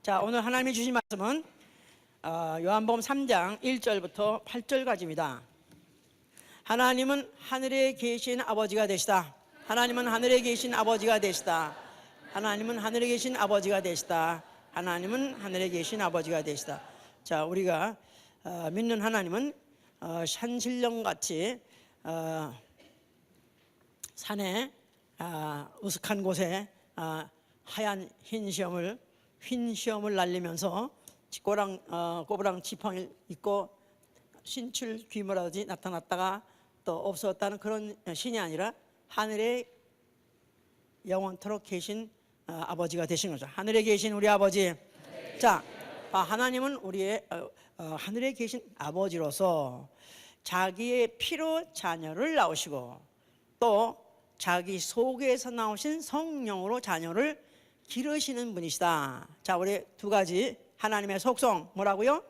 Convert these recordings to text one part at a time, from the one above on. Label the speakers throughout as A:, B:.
A: 자, 오늘 하나님이 주신 말씀은 요한복음 3장 1절부터 8절까지입니다. 하나님은 하늘에 계신 아버지가 되시다. 하나님은 하늘에 계신 아버지가 되시다. 하나님은 하늘에 계신 아버지가 되시다. 하나님은 하늘에 계신 아버지가 되시다. 자, 우리가 믿는 하나님은 산신령같이 산에 으슥한 곳에 하얀 흰 시험을 날리면서 꼬부랑 지팡이를 입고 신출 귀머라지 나타났다가 또 없었다는 그런 신이 아니라 하늘에 영원토록 계신 아버지가 되신 거죠. 하늘에 계신 우리 아버지. 자, 하나님은 우리의 하늘에 계신 아버지로서 자기의 피로 자녀를 낳으시고 또 자기 속에서 나오신 성령으로 자녀를 기르시는 분이시다. 자, 우리 두 가지 하나님의 속성 뭐라고요?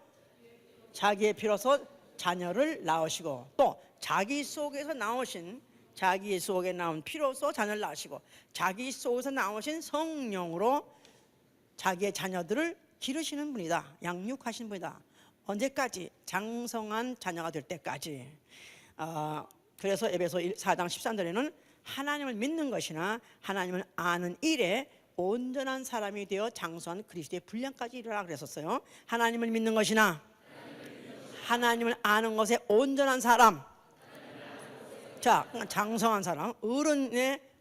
A: 자기의 피로서 자녀를 낳으시고 또 자기 속에서 나오신 자기 속에 나온 피로서 자녀를 낳으시고 자기 속에서 나오신 성령으로 자기의 자녀들을 기르시는 분이다. 양육하시는 분이다. 언제까지? 장성한 자녀가 될 때까지. 그래서 에베소 4장 13절에는 하나님을 믿는 것이나 하나님을 아는 일에 온전한 사람이 되어 장수한 그리스도의 분량까지 이르라 그랬었어요. 하나님을 믿는 것이나 하나님을 아는 것에 온전한 사람. 자, 장성한 사람,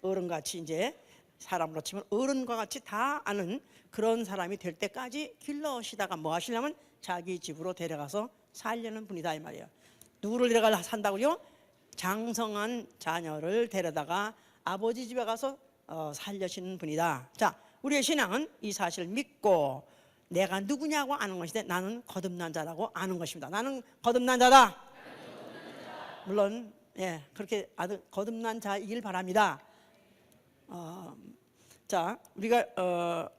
A: 어른같이 이제 사람으로 치면 어른과 같이 다 아는 그런 사람이 될 때까지 길러오시다가 뭐 하시려면 자기 집으로 데려가서 살려는 분이다 이 말이에요. 누구를 데려가 산다고요? 장성한 자녀를 데려다가 아버지 집에 가서 살려시는 분이다. 자, 우리의 신앙은 이 사실을 믿고 내가 누구냐고 아는 것인데 나는 거듭난 자라고 아는 것입니다. 나는 거듭난 자다. 물론 그렇게 거듭난 자이길 바랍니다. 자, 우리가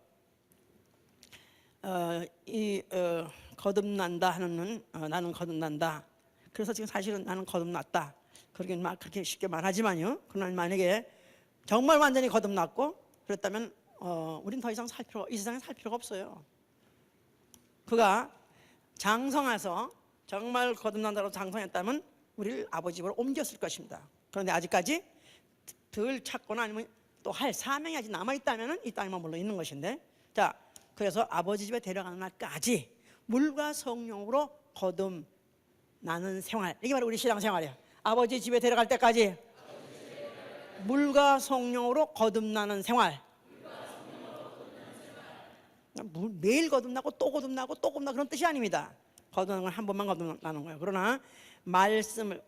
A: 거듭난다 하는 나는 거듭난다. 그래서 지금 사실은 나는 거듭났다. 그렇게 쉽게 말하지만요. 그러나 만약에 정말 완전히 거듭났고 그랬다면 우린 더 이상 이 세상에 살 필요가 없어요. 그가 장성해서 정말 거듭난다고 장성했다면 우리를 아버지 집으로 옮겼을 것입니다. 그런데 아직까지 덜 찾거나 아니면 또 할 사명이 아직 남아있다면 이 땅에만 물러 있는 것인데, 자, 그래서 아버지 집에 데려가는 날까지 물과 성령으로 거듭나는 생활, 이게 바로 우리 신앙생활이에요. 아버지 집에 데려갈 때까지 물과 성령으로 거듭나는 생활. 매일 거듭나고 또 거듭나고 또 거듭나고 그런 뜻이 아닙니다. 거듭나는 건 한 번만 거듭나는 거예요. 그러나 말씀을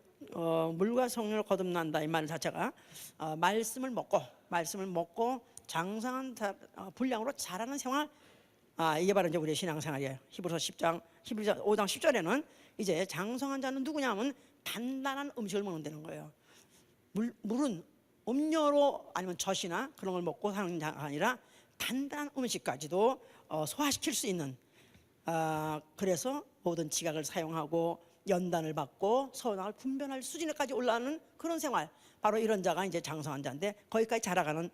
A: 물과 성령으로 거듭난다 이 말 자체가 말씀을 먹고 장성한 분량으로 자라는 생활, 이게 바로 이제 우리의 신앙생활이에요. 히브리서 5장 10절에는 이제 장성한 자는 누구냐면 단단한 음식을 먹는다는 거예요. 물은 음료로 아니면 젖이나 그런 걸 먹고 사는 자가 아니라 단단한 음식까지도 소화시킬 수 있는, 그래서 모든 지각을 사용하고 연단을 받고 선악을 분별할 수준에까지 올라가는 그런 생활, 바로 이런 자가 이제 장성한 자인데 거기까지 자라가는,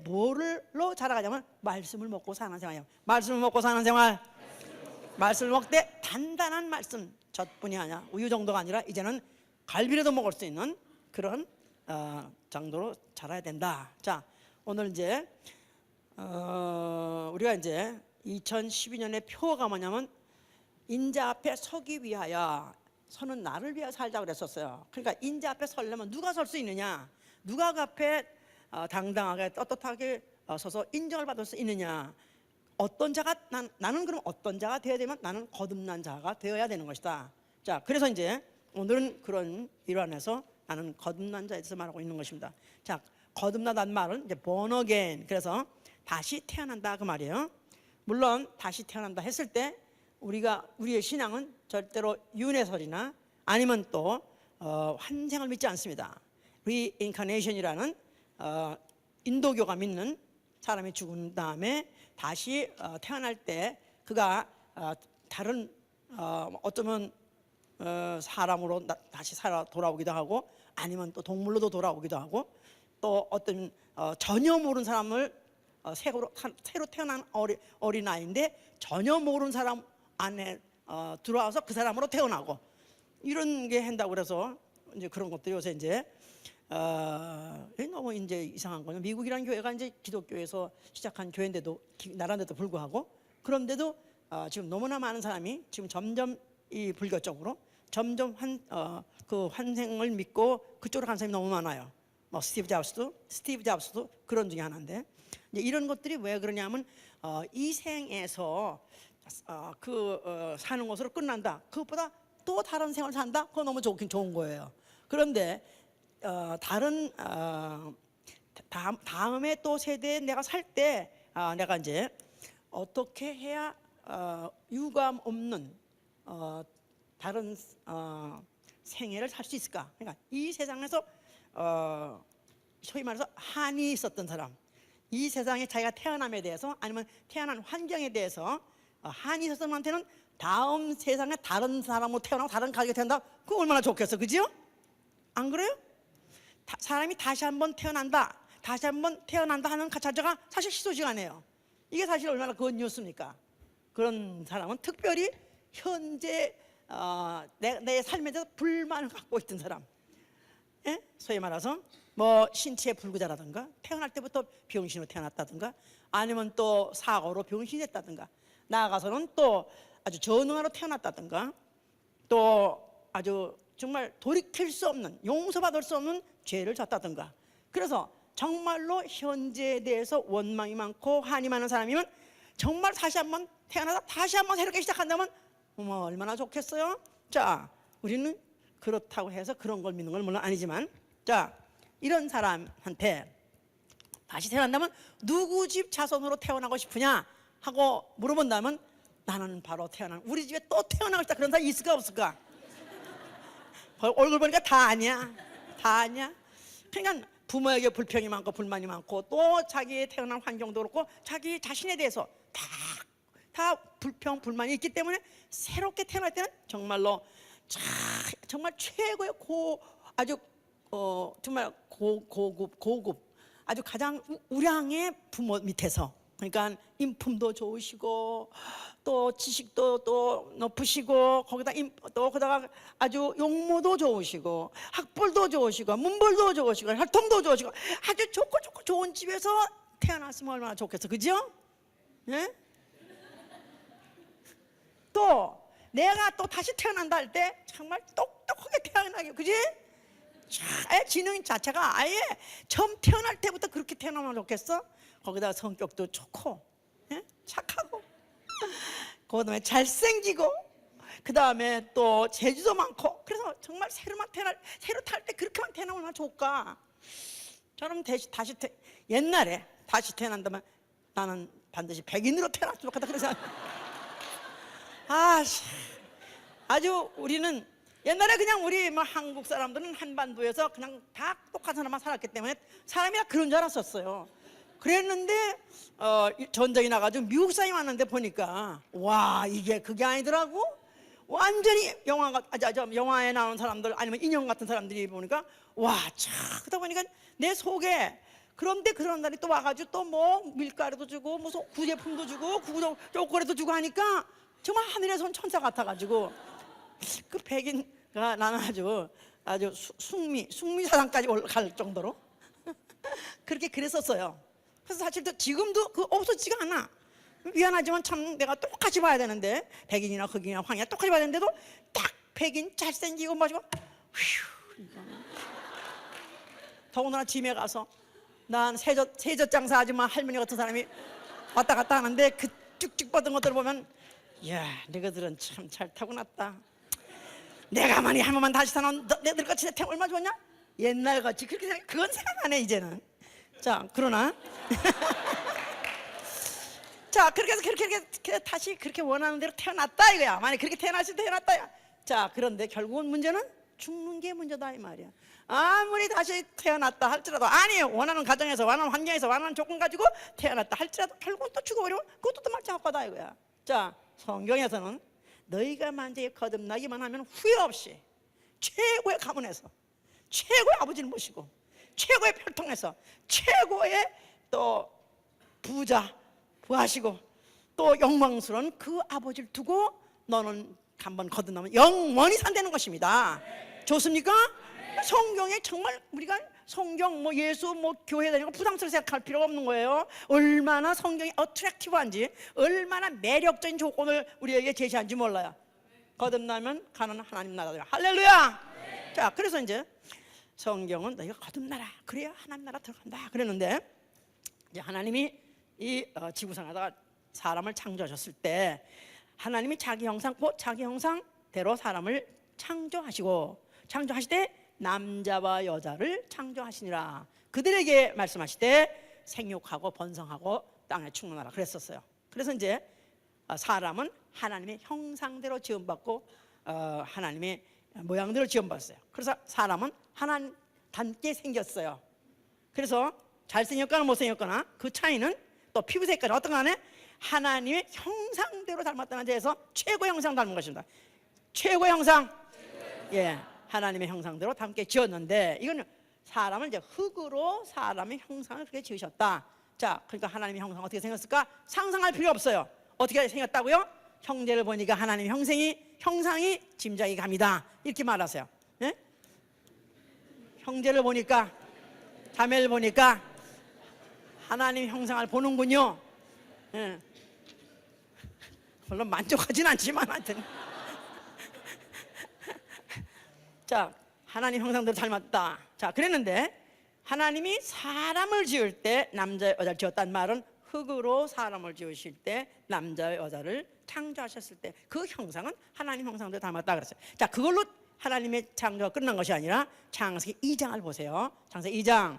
A: 뭐로 자라가냐면 말씀을 먹고 사는 생활이에요. 말씀을 먹고 사는 생활. 말씀을 먹되 단단한 말씀, 젖뿐이 아니라 우유 정도가 아니라 이제는 갈비라도 먹을 수 있는 그런 정도로 자라야 된다. 자, 오늘 이제 우리가 이제 2012년의 표어가 뭐냐면 인자 앞에 서기 위하여, 서는 나를 위하여 살자 그랬었어요. 그러니까 인자 앞에 서려면 누가 설 수 있느냐, 누가 그 앞에 당당하게 떳떳하게 서서 인정을 받을 수 있느냐, 어떤 자가 나는 그럼 어떤 자가 되어야 되면 나는 거듭난 자가 되어야 되는 것이다. 자, 그래서 이제 오늘은 그런 일환에서 나는 거듭난 자에 대해서 말하고 있는 것입니다. 자, 거듭나다는 말은 이제 born again, 그래서 다시 태어난다 그 말이에요. 물론 다시 태어난다 했을 때 우리의 신앙은 절대로 윤회설이나 아니면 또 환생을 믿지 않습니다. reincarnation이라는 인도교가 믿는 사람이 죽은 다음에 다시 태어날 때 그가 다른 어쩌면 사람으로 다시 살아 돌아오기도 하고 아니면 또 동물로도 돌아오기도 하고 또 어떤 전혀 모르는 사람을 새로 태어난 어린아이인데 전혀 모르는 사람 안에 들어와서 그 사람으로 태어나고 이런 게 한다고 그래서 이제 그런 것들이 요새 이제 너무 이제 이상한 거예요. 미국이라는 교회가 이제 기독교에서 시작한 교회인데도 나라인데도 불구하고 그런데도 지금 너무나 많은 사람이 지금 점점 이 불교 쪽으로 점점 그 환생을 믿고 그쪽으로 가는 사람이 너무 많아요. 뭐 스티브 잡스도 그런 중에 하나인데 이제 이런 것들이 왜 그러냐면 이 생에서 사는 것으로 끝난다. 그것보다 또 다른 생을 산다. 그거 너무 좋긴 좋은 거예요. 그런데 다음에 또 세대에 내가 살 때 내가 이제 어떻게 해야 유감 없는 다른 생애를 살 수 있을까? 그러니까 이 세상에서 소위 말해서 한이 있었던 사람, 이 세상에 자기가 태어남에 대해서 아니면 태어난 환경에 대해서 한이 있었던 사람한테는 다음 세상에 다른 사람으로 태어나고 다른 가족이 된다. 그거 얼마나 좋겠어, 그죠? 안 그래요? 사람이 다시 한번 태어난다 하는 자체가 사실 희소식아니에요. 이게 사실 얼마나 그건 뉴스입니까? 그런 사람은 특별히 현재 내 삶에 대해서 불만을 갖고 있던 사람, 예? 소위 말해서 뭐 신체 불구자라든가 태어날 때부터 병신으로 태어났다든가 아니면 또 사고로 병신이 됐다든가 나아가서는 또 아주 전능아로 태어났다든가 또 아주 정말 돌이킬 수 없는 용서받을 수 없는 죄를 졌다든가 그래서 정말로 현재에 대해서 원망이 많고 한이 많은 사람이면 정말 다시 한번 태어나서 다시 한번 새롭게 시작한다면 얼마나 좋겠어요? 자, 우리는 그렇다고 해서 그런 걸 믿는 건 물론 아니지만 자, 이런 사람한테 다시 태어난다면 누구 집 자손으로 태어나고 싶으냐 하고 물어본다면 나는 바로 우리 집에 또 태어나고 싶다 그런 사람이 있을까 없을까? 얼굴 보니까 다 아니야. 그러니까 부모에게 불평이 많고 불만이 많고 또 자기의 태어난 환경도 그렇고 자기 자신에 대해서 다 불평 불만이 있기 때문에 새롭게 태어날 때는 정말로 정말 최고의 아주 정말 고급 아주 가장 우량의 부모 밑에서 그러니까 인품도 좋으시고 또 지식도 또 높으시고 거기다가 아주 용모도 좋으시고 학벌도 좋으시고 문벌도 좋으시고 혈통도 좋으시고 아주 좋고 좋은 집에서 태어났으면 얼마나 좋겠어, 그죠? 예? 또 내가 또 다시 태어난다 할 때 정말 똑똑하게 태어나게, 그지? 지능 자체가 아예 처음 태어날 때부터 그렇게 태어나면 좋겠어? 거기다 성격도 좋고, 예? 착하고, 그 다음에 잘생기고, 그 다음에 또 재주도 많고, 그래서 정말 새로 탈 때 그렇게만 태어나면 얼마나 좋을까? 저는 옛날에 다시 태어난다면 나는 반드시 백인으로 태어났으면 좋겠다 그래서 아주 우리는 옛날에 그냥 우리 한국 사람들은 한반도에서 그냥 다 똑같은 사람만 살았기 때문에 사람이 다 그런 줄 알았었어요. 그랬는데 전쟁이 나가지고 미국 사람이 왔는데 보니까 와 이게 그게 아니더라고. 완전히 영화에 나오는 사람들 아니면 인형 같은 사람들이 보니까 그러다 보니까 내 속에 그런데 그런 날이 또 와가지고 또 뭐 밀가루도 주고 무슨 구제품도 주고 초콜릿도 주고 하니까 정말 하늘에서 온 천사 같아가지고 그 백인가 나는 아주 숙미사상까지 올라갈 정도로 그렇게 그랬었어요. 그래서 사실 지금도 없어지지가 않아. 미안하지만 참 내가 똑같이 봐야 되는데 백인이나 흑인이나 황이나 똑같이 봐야 되는데도 딱 백인 잘생기고 뭐지고 더군다나 짐에 가서 난 세젓 장사 아줌마 할머니 같은 사람이 왔다 갔다 하는데 그 쭉쭉 뻗은 것들 보면 이야 너희들은 참 잘 타고났다. 내가 만약 한 번만 다시 사는 너희들같이 내 태양 얼마나 좋냐? 옛날같이 그렇게 그건 생각 안 해 이제는. 자 그러나 자 그렇게 해서 그렇게 다시 그렇게 원하는 대로 태어났다 이거야. 만약 그렇게 태어났다. 자 그런데 결국은 문제는 죽는 게 문제다 이 말이야. 아무리 다시 태어났다 할지라도 아니에요. 원하는 가정에서 원하는 환경에서 원하는 조건 가지고 태어났다 할지라도 결국은 또 죽어버리면 그것도 또 말짱 헛거다 이거야. 자 성경에서는 너희가 만약에 거듭나기만 하면 후회 없이 최고의 가문에서 최고의 아버지를 모시고 최고의 혈통에서 최고의 또 부자, 부하시고 또 영광스러운 그 아버지를 두고 너는 한번 거듭나면 영원히 산다는 것입니다. 좋습니까? 성경에 정말 우리가 성경 뭐 예수 뭐 교회 다니고 부담스럽게 생각할 필요가 없는 거예요. 얼마나 성경이 어트랙티브한지, 얼마나 매력적인 조건을 우리에게 제시한지 몰라요. 거듭나면 가는 하나님 나라다. 할렐루야. 자, 그래서 이제 성경은 너희가 거듭나라, 그래야 하나님 나라 들어간다 그랬는데, 이제 하나님이 이 지구상에다가 사람을 창조하셨을 때 하나님이 자기 형상, 곧 자기 형상대로 사람을 창조하시고, 창조하실 때 남자와 여자를 창조하시니라. 그들에게 말씀하실 때 생육하고 번성하고 땅에 충만하라 그랬었어요. 그래서 이제 사람은 하나님의 형상대로 지음받고 하나님의 모양대로 지음받았어요. 그래서 사람은 하나님 닮게 생겼어요. 그래서 잘생겼거나 못생겼거나 그 차이는, 또 피부 색깔이 어떤 간에 하나님의 형상대로 닮았다는 데에서 최고 형상 닮은 것입니다. 최고 형상. 예, 하나님의 형상대로 닮게 지었는데, 이건 사람을 이제 흙으로 사람의 형상을 그렇게 지으셨다. 자, 그러니까 하나님의 형상 어떻게 생겼을까? 상상할 필요 없어요. 어떻게 생겼다고요? 형제를 보니까 하나님의 형상이 짐작이 갑니다. 이렇게 말하세요. 예? 형제를 보니까, 자매를 보니까 하나님의 형상을 보는군요. 예. 물론 만족하진 않지만 하여튼 자, 하나님 형상대로 닮았다. 자, 그랬는데 하나님이 사람을 지을 때 남자 여자를 지었단 말은 흙으로 사람을 지으실 때 남자 여자를 창조하셨을 때 그 형상은 하나님 형상대로 닮았다 그랬어요. 자, 그걸로 하나님의 창조가 끝난 것이 아니라 창세기 2장을 보세요. 창세기 2장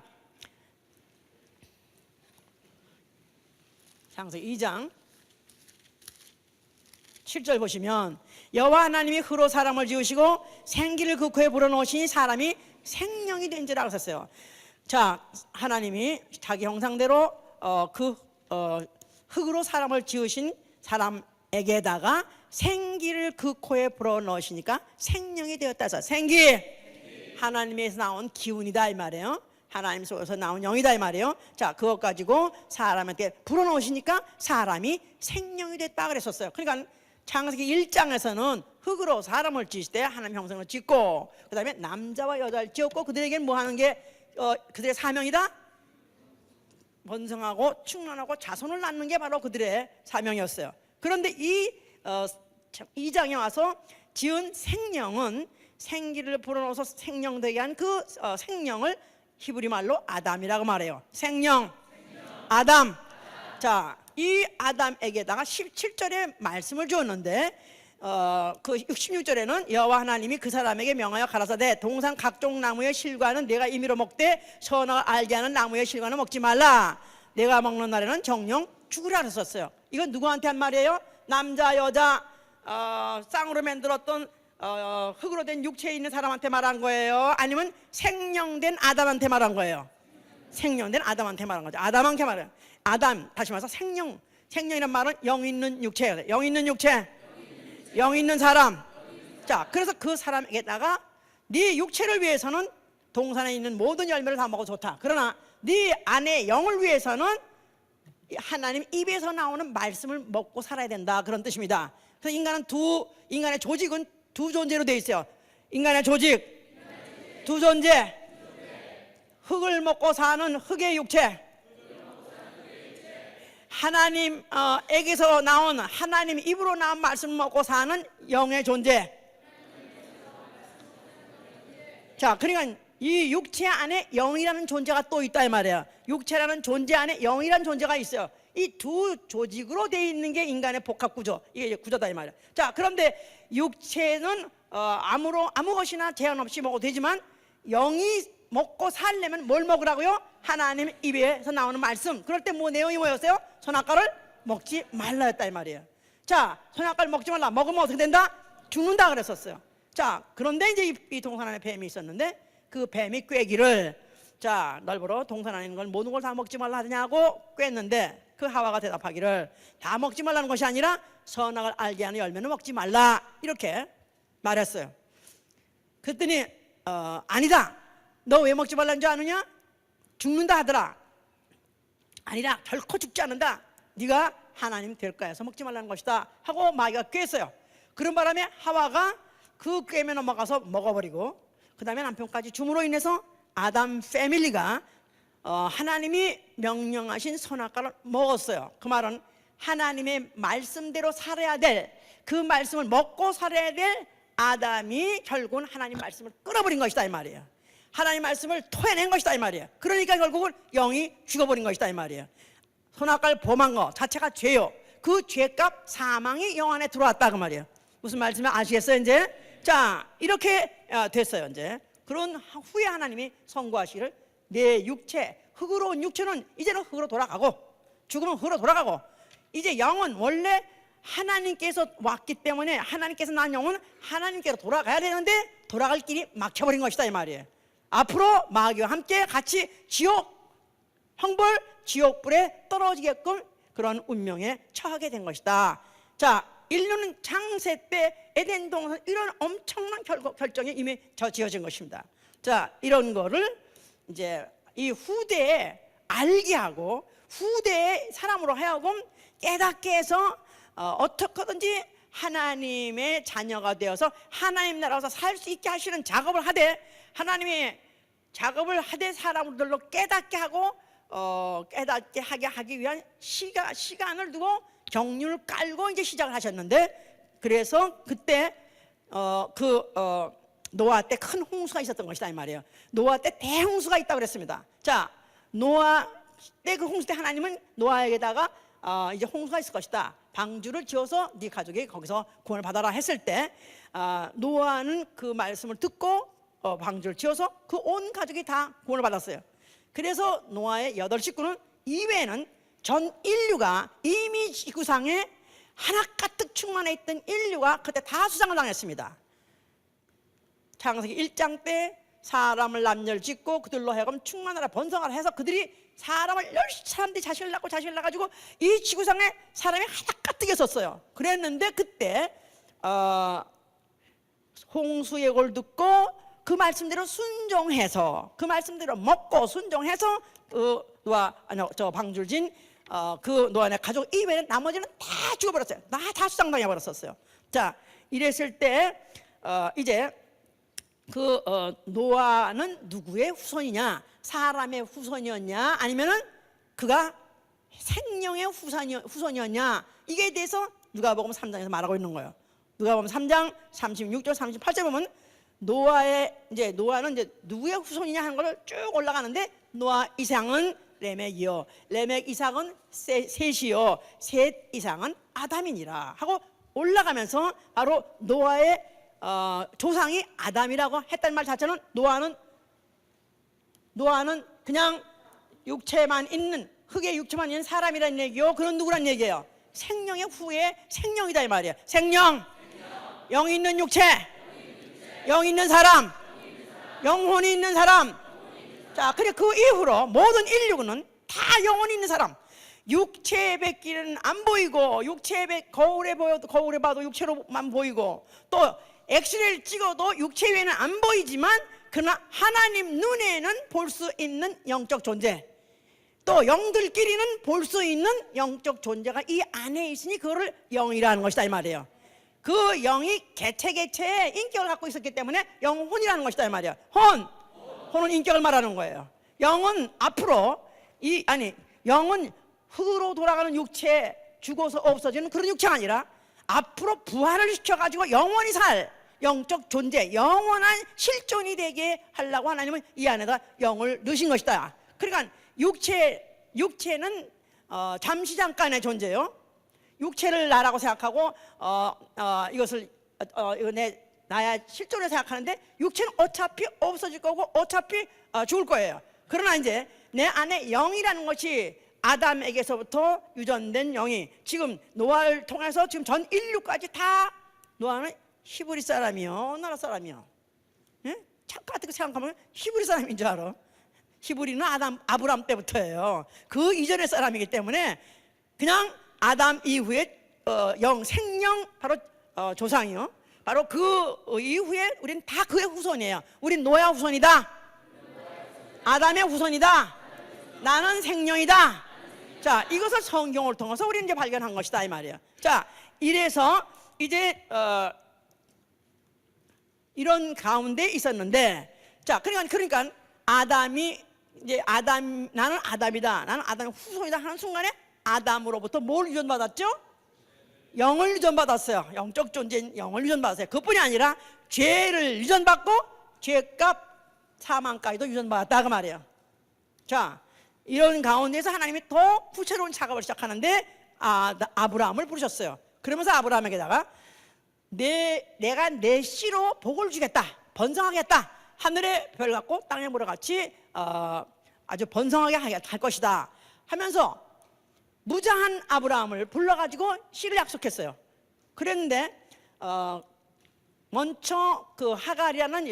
A: 7절 보시면, 여호와 하나님이 흙으로 사람을 지으시고 생기를 그 코에 불어넣으시니 사람이 생명이 된지라 하셨어요. 자, 하나님이 자기 형상대로 흙으로 사람을 지으신 사람에게다가 생기를 그 코에 불어넣으시니까 생명이 되었다 해서 생기, 하나님에서 나온 기운이다 이 말이에요. 하나님 속에서 나온 영이다 이 말이에요. 자, 그것 가지고 사람한테 불어넣으시니까 사람이 생명이 됐다 그랬었어요. 그러니까 창세기 1장에서는 흙으로 사람을 지으실 때 하나님 형상을 짓고, 그 다음에 남자와 여자를 지었고, 그들에게는 뭐 하는 게 그들의 사명이다? 번성하고 충만하고 자손을 낳는 게 바로 그들의 사명이었어요. 그런데 이 2장에 와서 지은 생명은 생기를 불어넣어서 생명되게 한 그 생명을 히브리 말로 아담이라고 말해요. 생명. 아담. 자, 이 아담에게다가 17절에 말씀을 주었는데, 그 16절에는 여호와 하나님이 그 사람에게 명하여 가라사대 동산 각종 나무의 실과는 내가 임의로 먹되 선악을 알게 하는 나무의 실과는 먹지 말라. 내가 먹는 날에는 정령 죽으라 그랬었어요. 이건 누구한테 한 말이에요? 남자 여자 쌍으로 만들었던 흙으로 된 육체에 있는 사람한테 말한 거예요? 아니면 생명된 아담한테 말한 거예요? 생명된 아담한테 말한 거죠. 아담한테 말해요. 아담, 다시 말해서 생명이란 말은 영 있는 육체예요. 영 있는 육체, 영 있는 사람. 자, 그래서 그 사람에게다가 네 육체를 위해서는 동산에 있는 모든 열매를 다 먹어도 좋다. 그러나 네 안에 영을 위해서는 하나님 입에서 나오는 말씀을 먹고 살아야 된다, 그런 뜻입니다. 그래서 인간의 조직은 두 존재로 되어 있어요. 인간의 조직 두 존재. 흙을 먹고 사는 흙의 육체, 하나님에게서 나온 하나님 입으로 나온 말씀을 먹고 사는 영의 존재. 자, 그러니까 이 육체 안에 영이라는 존재가 또 있다 이 말이에요. 육체라는 존재 안에 영이라는 존재가 있어요. 이 두 조직으로 되어 있는 게 인간의 복합 구조, 이게 구조다 이 말이에요. 자, 그런데 육체는 아무 것이나 제한 없이 먹어도 되지만 영이 먹고 살려면 뭘 먹으라고요? 하나님 입에서 나오는 말씀. 그럴 때 뭐 내용이 뭐였어요? 선악과를 먹지 말라였다 이 말이에요. 자, 선악과를 먹지 말라. 먹으면 어떻게 된다? 죽는다 그랬었어요. 자, 그런데 이제 이 동산 안에 뱀이 있었는데 그 뱀이 꾀기를, 자, 널 보러 동산 안에 있는 걸 모든 걸 다 먹지 말라 하냐고 꾀했는데, 그 하와가 대답하기를 다 먹지 말라는 것이 아니라 선악을 알게 하는 열매는 먹지 말라, 이렇게 말했어요. 그랬더니 아니다, 너 왜 먹지 말라는 줄 아느냐? 죽는다 하더라. 아니라 결코 죽지 않는다. 네가 하나님 될 거야. 해서 먹지 말라는 것이다 하고 마귀가 꾀했어요. 그런 바람에 하와가 그 꾀에 넘어가서 먹어버리고, 그 다음에 남편까지 죽음으로 인해서 아담 패밀리가 하나님이 명령하신 선악과를 먹었어요. 그 말은 하나님의 말씀대로 살아야 될, 그 말씀을 먹고 살아야 될 아담이 결국은 하나님 말씀을 끊어버린 것이다 이 말이에요. 하나님 말씀을 토해낸 것이다 이 말이에요. 그러니까 결국은 영이 죽어버린 것이다 이 말이에요. 선악과를 범한 것 자체가 죄요. 그 죄값 사망이 영 안에 들어왔다 그 말이에요. 무슨 말씀인지 아시겠어요 이제? 자, 이렇게 됐어요 이제. 그런 후에 하나님이 선고하시기를 내 육체, 흙으로 온 육체는 이제는 흙으로 돌아가고, 죽으면 흙으로 돌아가고, 이제 영은 원래 하나님께서 왔기 때문에 하나님께서 낳은 영은 하나님께로 돌아가야 되는데 돌아갈 길이 막혀버린 것이다 이 말이에요. 앞으로 마귀와 함께 같이 지옥, 형벌, 지옥불에 떨어지게끔 그런 운명에 처하게 된 것이다. 자, 인류는 창세 때 에덴 동산 이런 엄청난 결정이 이미 지어진 것입니다. 자, 이런 거를 이제 이 후대에 알게 하고 후대의 사람으로 하여금 깨닫게 해서 어떻게든지 하나님의 자녀가 되어서 하나님 나라에서 살 수 있게 하시는 작업을 하되, 하나님의 작업을 하되 사람들로 깨닫게 하고 깨닫게 하기 위한 시간을 두고 경륜을 깔고 이제 시작을 하셨는데, 그래서 그때 노아 때 큰 홍수가 있었던 것이다 이 말이에요. 노아 때 대홍수가 있다고 그랬습니다. 자, 노아 때 그 홍수 때 하나님은 노아에게다가 이제 홍수가 있을 것이다, 방주를 지어서 네 가족이 거기서 구원을 받아라 했을 때 노아는 그 말씀을 듣고 방주를 지어서 그 온 가족이 다 구원을 받았어요. 그래서 노아의 8식구는 이외에는 전 인류가 이미 지구상에 하나 가득 충만해 있던 인류가 그때 다 수상을 당했습니다. 창세기 1장 때 사람을 남녀를 짓고 그들로 하여금 충만하라 번성하라 해서 그들이 사람들이 자식을 낳아가지고 이 지구상에 사람이 하나 가득 있었어요. 그랬는데 그때 홍수 예고를 듣고 그 말씀대로 순종해서, 그 말씀대로 먹고 순종해서 방주를 진 그 노아의 가족 이외에는 나머지는 다 죽어버렸어요. 다 수상당해 버렸었어요. 자, 이랬을 때 이제 노아는 누구의 후손이냐? 사람의 후손이었냐? 아니면은 그가 생명의 후손이었냐? 이게 대해서 누가복음 3장에서 말하고 있는 거예요. 누가복음 3장 36절 38절 보면 노아는 이제 누구의 후손이냐 하는 걸 쭉 올라가는데, 노아 이상은 레멕이요, 레멕 이상은 셋이요, 셋 이상은 아담이니라 하고 올라가면서 바로 노아의 조상이 아담이라고 했다는 말 자체는 노아는 그냥 육체만 있는, 흙의 육체만 있는 사람이라는 얘기요. 그런 누구란 얘기예요? 생명의 후에 생명이다 이 말이에요. 생명. 영이 있는 육체, 영이 있는 사람, 영혼이 있는 사람. 자, 그래 그 이후로 모든 인류는 다 영혼이 있는 사람. 육체의 뵙기는 안 보이고, 육체의 거울에 봐도 육체로만 보이고, 또 엑스레이를 찍어도 육체 외에는 안 보이지만 그러나 하나님 눈에는 볼 수 있는 영적 존재, 또 영들끼리는 볼 수 있는 영적 존재가 이 안에 있으니 그거를 영이라는 것이다 이 말이에요. 그 영이 개체의 인격을 갖고 있었기 때문에 영혼이라는 것이다 이 말이에요. 혼은 인격을 말하는 거예요. 영은 앞으로 영은 흙으로 돌아가는 육체, 죽어서 없어지는 그런 육체가 아니라 앞으로 부활을 시켜가지고 영원히 살 영적 존재, 영원한 실존이 되게 하려고 하나님은 이 안에다 영을 넣으신 것이다. 그러니까 육체는 잠시 잠깐의 존재요. 육체를 나라고 생각하고 이것을 나야 실존을 생각하는데, 육체는 어차피 없어질 거고 어차피 죽을 거예요. 그러나 이제 내 안에 영이라는 것이 아담에게서부터 유전된 영이 지금 노아를 통해서 지금 전 인류까지 다, 노아는 히브리 사람이요, 어느 나라 사람이요? 예? 착각하게 생각하면 히브리 사람인 줄 알아. 히브리는 아브람 때부터예요. 그 이전의 사람이기 때문에 그냥 아담 이후에 생명 바로 조상이요. 바로 그 이후에 우리는 다 그의 후손이에요. 우린 노아 후손이다. 아담의 후손이다. 나는 생명이다. 자, 이것을 성경을 통해서 우리는 이제 발견한 것이다 이 말이에요. 자, 이래서 이제 이런 가운데 있었는데, 자, 그러니까 아담이 이제 나는 아담이다, 나는 아담의 후손이다 하는 순간에 아담으로부터 뭘 유전받았죠? 영을 유전받았어요. 영적 존재인 영을 유전받았어요. 그뿐이 아니라 죄를 유전받고 죄값 사망까지도 유전받았다 그 말이에요. 자, 이런 가운데서 하나님이 더 구체로운 작업을 시작하는데 아브라함을 부르셨어요. 그러면서 아브라함에게다가 내가 내 씨로 복을 주겠다, 번성하겠다, 하늘의 별 같고 땅의 모래 같이 아주 번성하게 할 것이다 하면서 무장한 아브라함을 불러가지고 씨를 약속했어요. 그랬는데 먼저 그 하갈이라는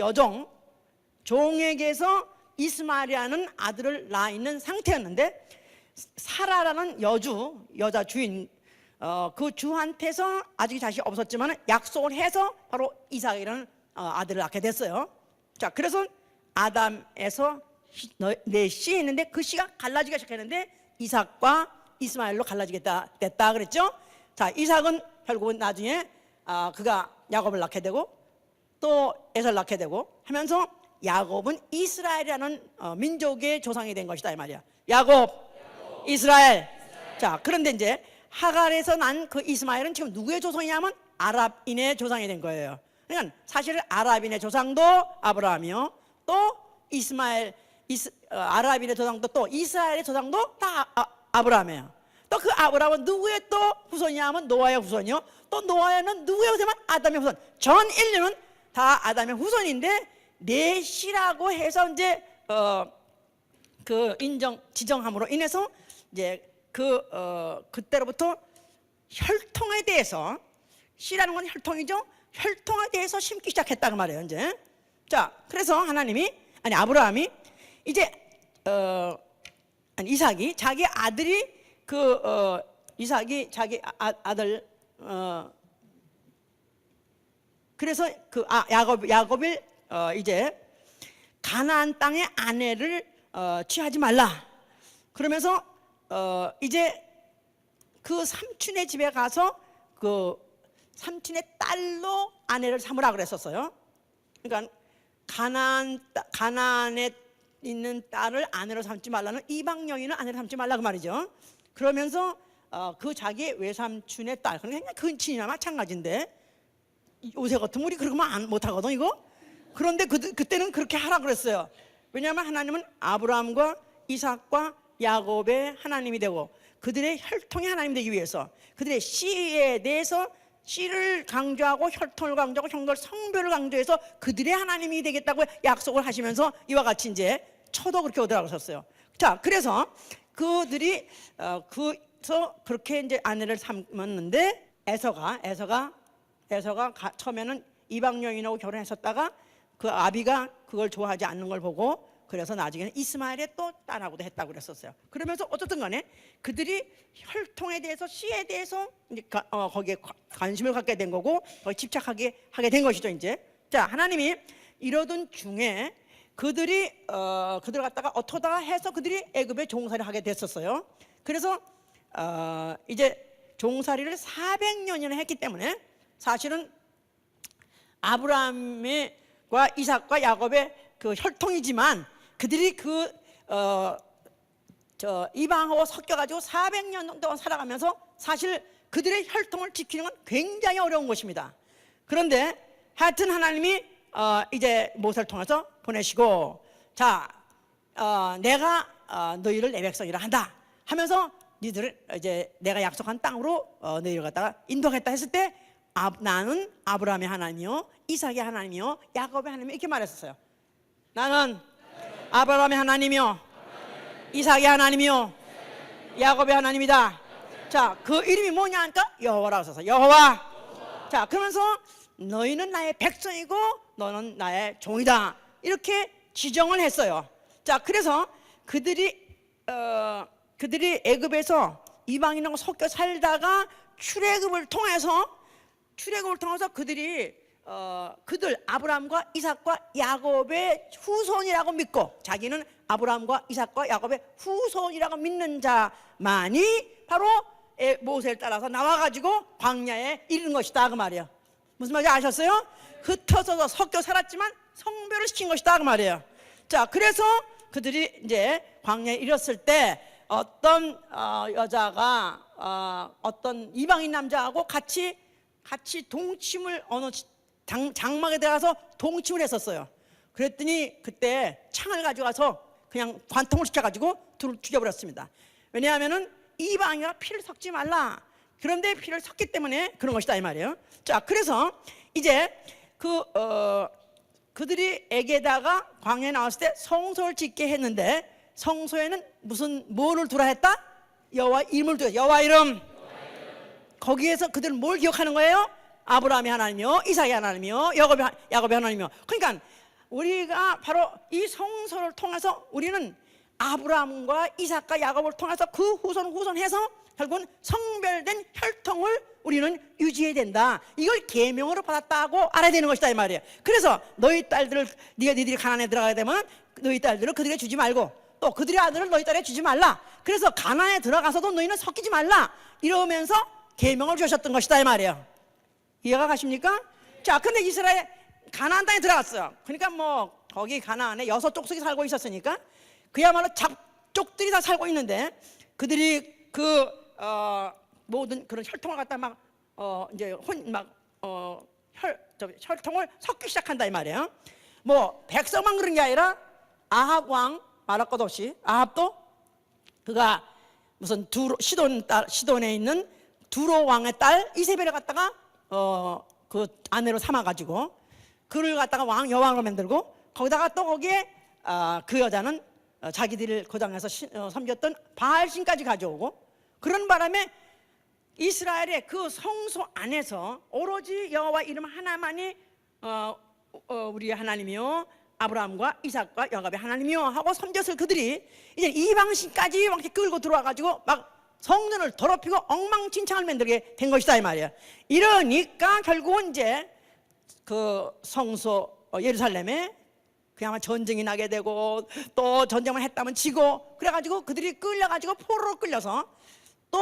A: 종에게서 이스마엘이라는 아들을 낳아 있는 상태였는데, 사라라는 여자 주인 그 주한테서 아직 자식이 없었지만 약속을 해서 바로 이삭이라는 아들을 낳게 됐어요. 자, 그래서 아담에서 내 씨 했는데 그 씨가 갈라지기 시작했는데 이삭과 이스마엘로 갈라지겠다 됐다 그랬죠. 자, 이삭은 결국은 나중에 그가 야곱을 낳게 되고 또 에서를 낳게 되고 하면서 야곱은 이스라엘이라는 민족의 조상이 된 것이다 이 말이야. 야곱, 이스라엘. 자, 그런데 이제 하갈에서 난 그 이스마엘은 지금 누구의 조상이냐면 아랍인의 조상이 된 거예요. 그러니까 사실 아랍인의 조상도 아브라함이요, 또 아랍인의 조상도 또 이스라엘의 조상도 다 아브라함이에요. 또 그 아브라함은 누구의 또 후손이냐면 노아의 후손이요, 또 노아는 누구의 후손이냐면 아담의 후손. 전 인류는 다 아담의 후손인데 내 씨라고 해서 이제 지정함으로 인해서 이제 그때로부터 혈통에 대해서, 씨라는 건 혈통이죠. 혈통에 대해서 심기 시작했다고 말이에요. 이제 자, 그래서 아브라함이 이제 이삭이 자기 아들이 이삭이 자기 아들 그래서 야곱을 이제 가나안 땅의 아내를 취하지 말라 그러면서 이제 그 삼촌의 집에 가서 그 삼촌의 딸로 아내를 삼으라 그랬었어요. 그러니까 가나안에 있는 딸을 아내로 삼지 말라는 이방 여인은 아내로 삼지 말라 그 말이죠. 그러면서 그 자기 외삼촌의 딸, 그러니까 근친이나 마찬가지인데 요새 같으면 우리 그러면 못하거든 이거. 그런데 그때는 그렇게 하라 그랬어요. 왜냐하면 하나님은 아브라함과 이삭과 야곱의 하나님이 되고 그들의 혈통의 하나님이 되기 위해서 그들의 씨에 대해서 씨를 강조하고 혈통을 강조하고 성별을 강조해서 그들의 하나님이 되겠다고 약속을 하시면서 이와 같이 이제 초도 그렇게 오더라고 하셨어요. 자, 그래서 그들이 그렇게 이제 아내를 삼았는데 에서가 처음에는 이방 여인하고 결혼했었다가 그 아비가 그걸 좋아하지 않는 걸 보고 그래서 나중에는 이스마엘의 또 딸하고도 했다고 그랬었어요. 그러면서 어쨌든 간에 그들이 혈통에 대해서 씨에 대해서 거기에 관심을 갖게 된 거고 거기에 집착하게 하게 된 것이죠. 이제 자, 하나님이 이러던 중에 그들 갖다가 어쩌다가 해서 그들이 애굽에 종살이를 하게 됐었어요. 그래서 이제 종살이를 400년이나 했기 때문에 사실은 아브라함과 이삭과 야곱의 그 혈통이지만 그들이 이방하고 섞여가지고 400년 동안 살아가면서 사실 그들의 혈통을 지키는 건 굉장히 어려운 것입니다. 그런데 하여튼 하나님이 이제 모세를 통해서 보내시고 자, 내가 너희를 내 백성이라 한다 하면서 너희들을 이제 내가 약속한 땅으로 너희를 갖다가 인도하겠다 했을 때 나는 아브라함의 하나님이요, 이삭의 하나님이요, 야곱의 하나님이요 이렇게 말했었어요. 나는 아브라함의 하나님이요, 이삭의 하나님이요, 야곱의 하나님이다. 자, 그 이름이 뭐냐 하니까 여호와라고 써서 여호와. 자, 그러면서 너희는 나의 백성이고 너는 나의 종이다 이렇게 지정을 했어요. 자, 그래서 그들이 애굽에서 이방인하고 섞여 살다가 출애굽을 통해서 그들이 그들 아브라함과 이삭과 야곱의 후손이라고 믿고, 자기는 아브라함과 이삭과 야곱의 후손이라고 믿는 자만이 바로 모세를 따라서 나와가지고 광야에 이르는 것이다 그 말이에요. 무슨 말인지 아셨어요? 흩어져서 섞여 살았지만 성별을 시킨 것이다 그 말이에요. 자, 그래서 그들이 이제 광야에 이르렀을 때 어떤 여자가 어떤 이방인 남자하고 같이 동침을 어느 장막에 들어가서 동침을 했었어요. 그랬더니 그때 창을 가져가서 그냥 관통을 시켜가지고 둘을 죽여버렸습니다. 왜냐하면은 이방인이라 피를 섞지 말라. 그런데 피를 섞기 때문에 그런 것이다 이 말이에요. 자, 그래서 이제 그들이 에게다가 광야에 나왔을 때 성소를 짓게 했는데, 성소에는 뭐를 두라 했다? 여호와 이름을 두라. 여호와 이름. 거기에서 그들은 뭘 기억하는 거예요? 아브라함이 하나님이요, 이삭이 하나님이요, 야곱이 하나님이요. 그러니까 우리가 바로 이 성소를 통해서 우리는 아브라함과 이삭과 야곱을 통해서 그 후손해서 결국은 성별된 혈통을 우리는 유지해야 된다. 이걸 계명으로 받았다고 알아야 되는 것이다 이 말이에요. 그래서 너희 딸들을 니들이 가나안에 들어가게 되면 너희 딸들을 그들에게 주지 말고, 또 그들의 아들을 너희 딸에게 주지 말라. 그래서 가나안에 들어가서도 너희는 섞이지 말라, 이러면서 계명을 주셨던 것이다 이 말이에요. 이해가 가십니까? 자, 근데 이스라엘 가나안 땅에 들어갔어요. 그러니까 뭐 거기 가나안에 6족속이 살고 있었으니까 그야말로 잡족들이 다 살고 있는데, 그들이 모든 그런 혈통을 갖다 혈통을 섞기 시작한다 이 말이에요. 뭐 백성만 그런 게 아니라 아합 왕 말할 것 없이, 아합도 그가 무슨 시돈에 있는 두로 왕의 딸 이세벨을 갖다가 그 아내로 삼아가지고 그를 갖다가 여왕으로 만들고, 거기다가 또 거기에 그 여자는 자기들을 고장해서 섬겼던 바알신까지 가져오고, 그런 바람에 이스라엘의 그 성소 안에서 오로지 여호와 이름 하나만이 우리의 하나님이요, 아브라함과 이삭과 야곱의 하나님이요 하고 섬겼을 그들이 이제 이방신까지 이렇게 끌고 들어와가지고 막 성전을 더럽히고 엉망진창을 만들게 된 것이다 이 말이에요. 이러니까 결국은 이제 그 성소 예루살렘에 그야말로 전쟁이 나게 되고, 또 전쟁을 했다면 지고, 그래가지고 그들이 끌려가지고 포로로 끌려서, 또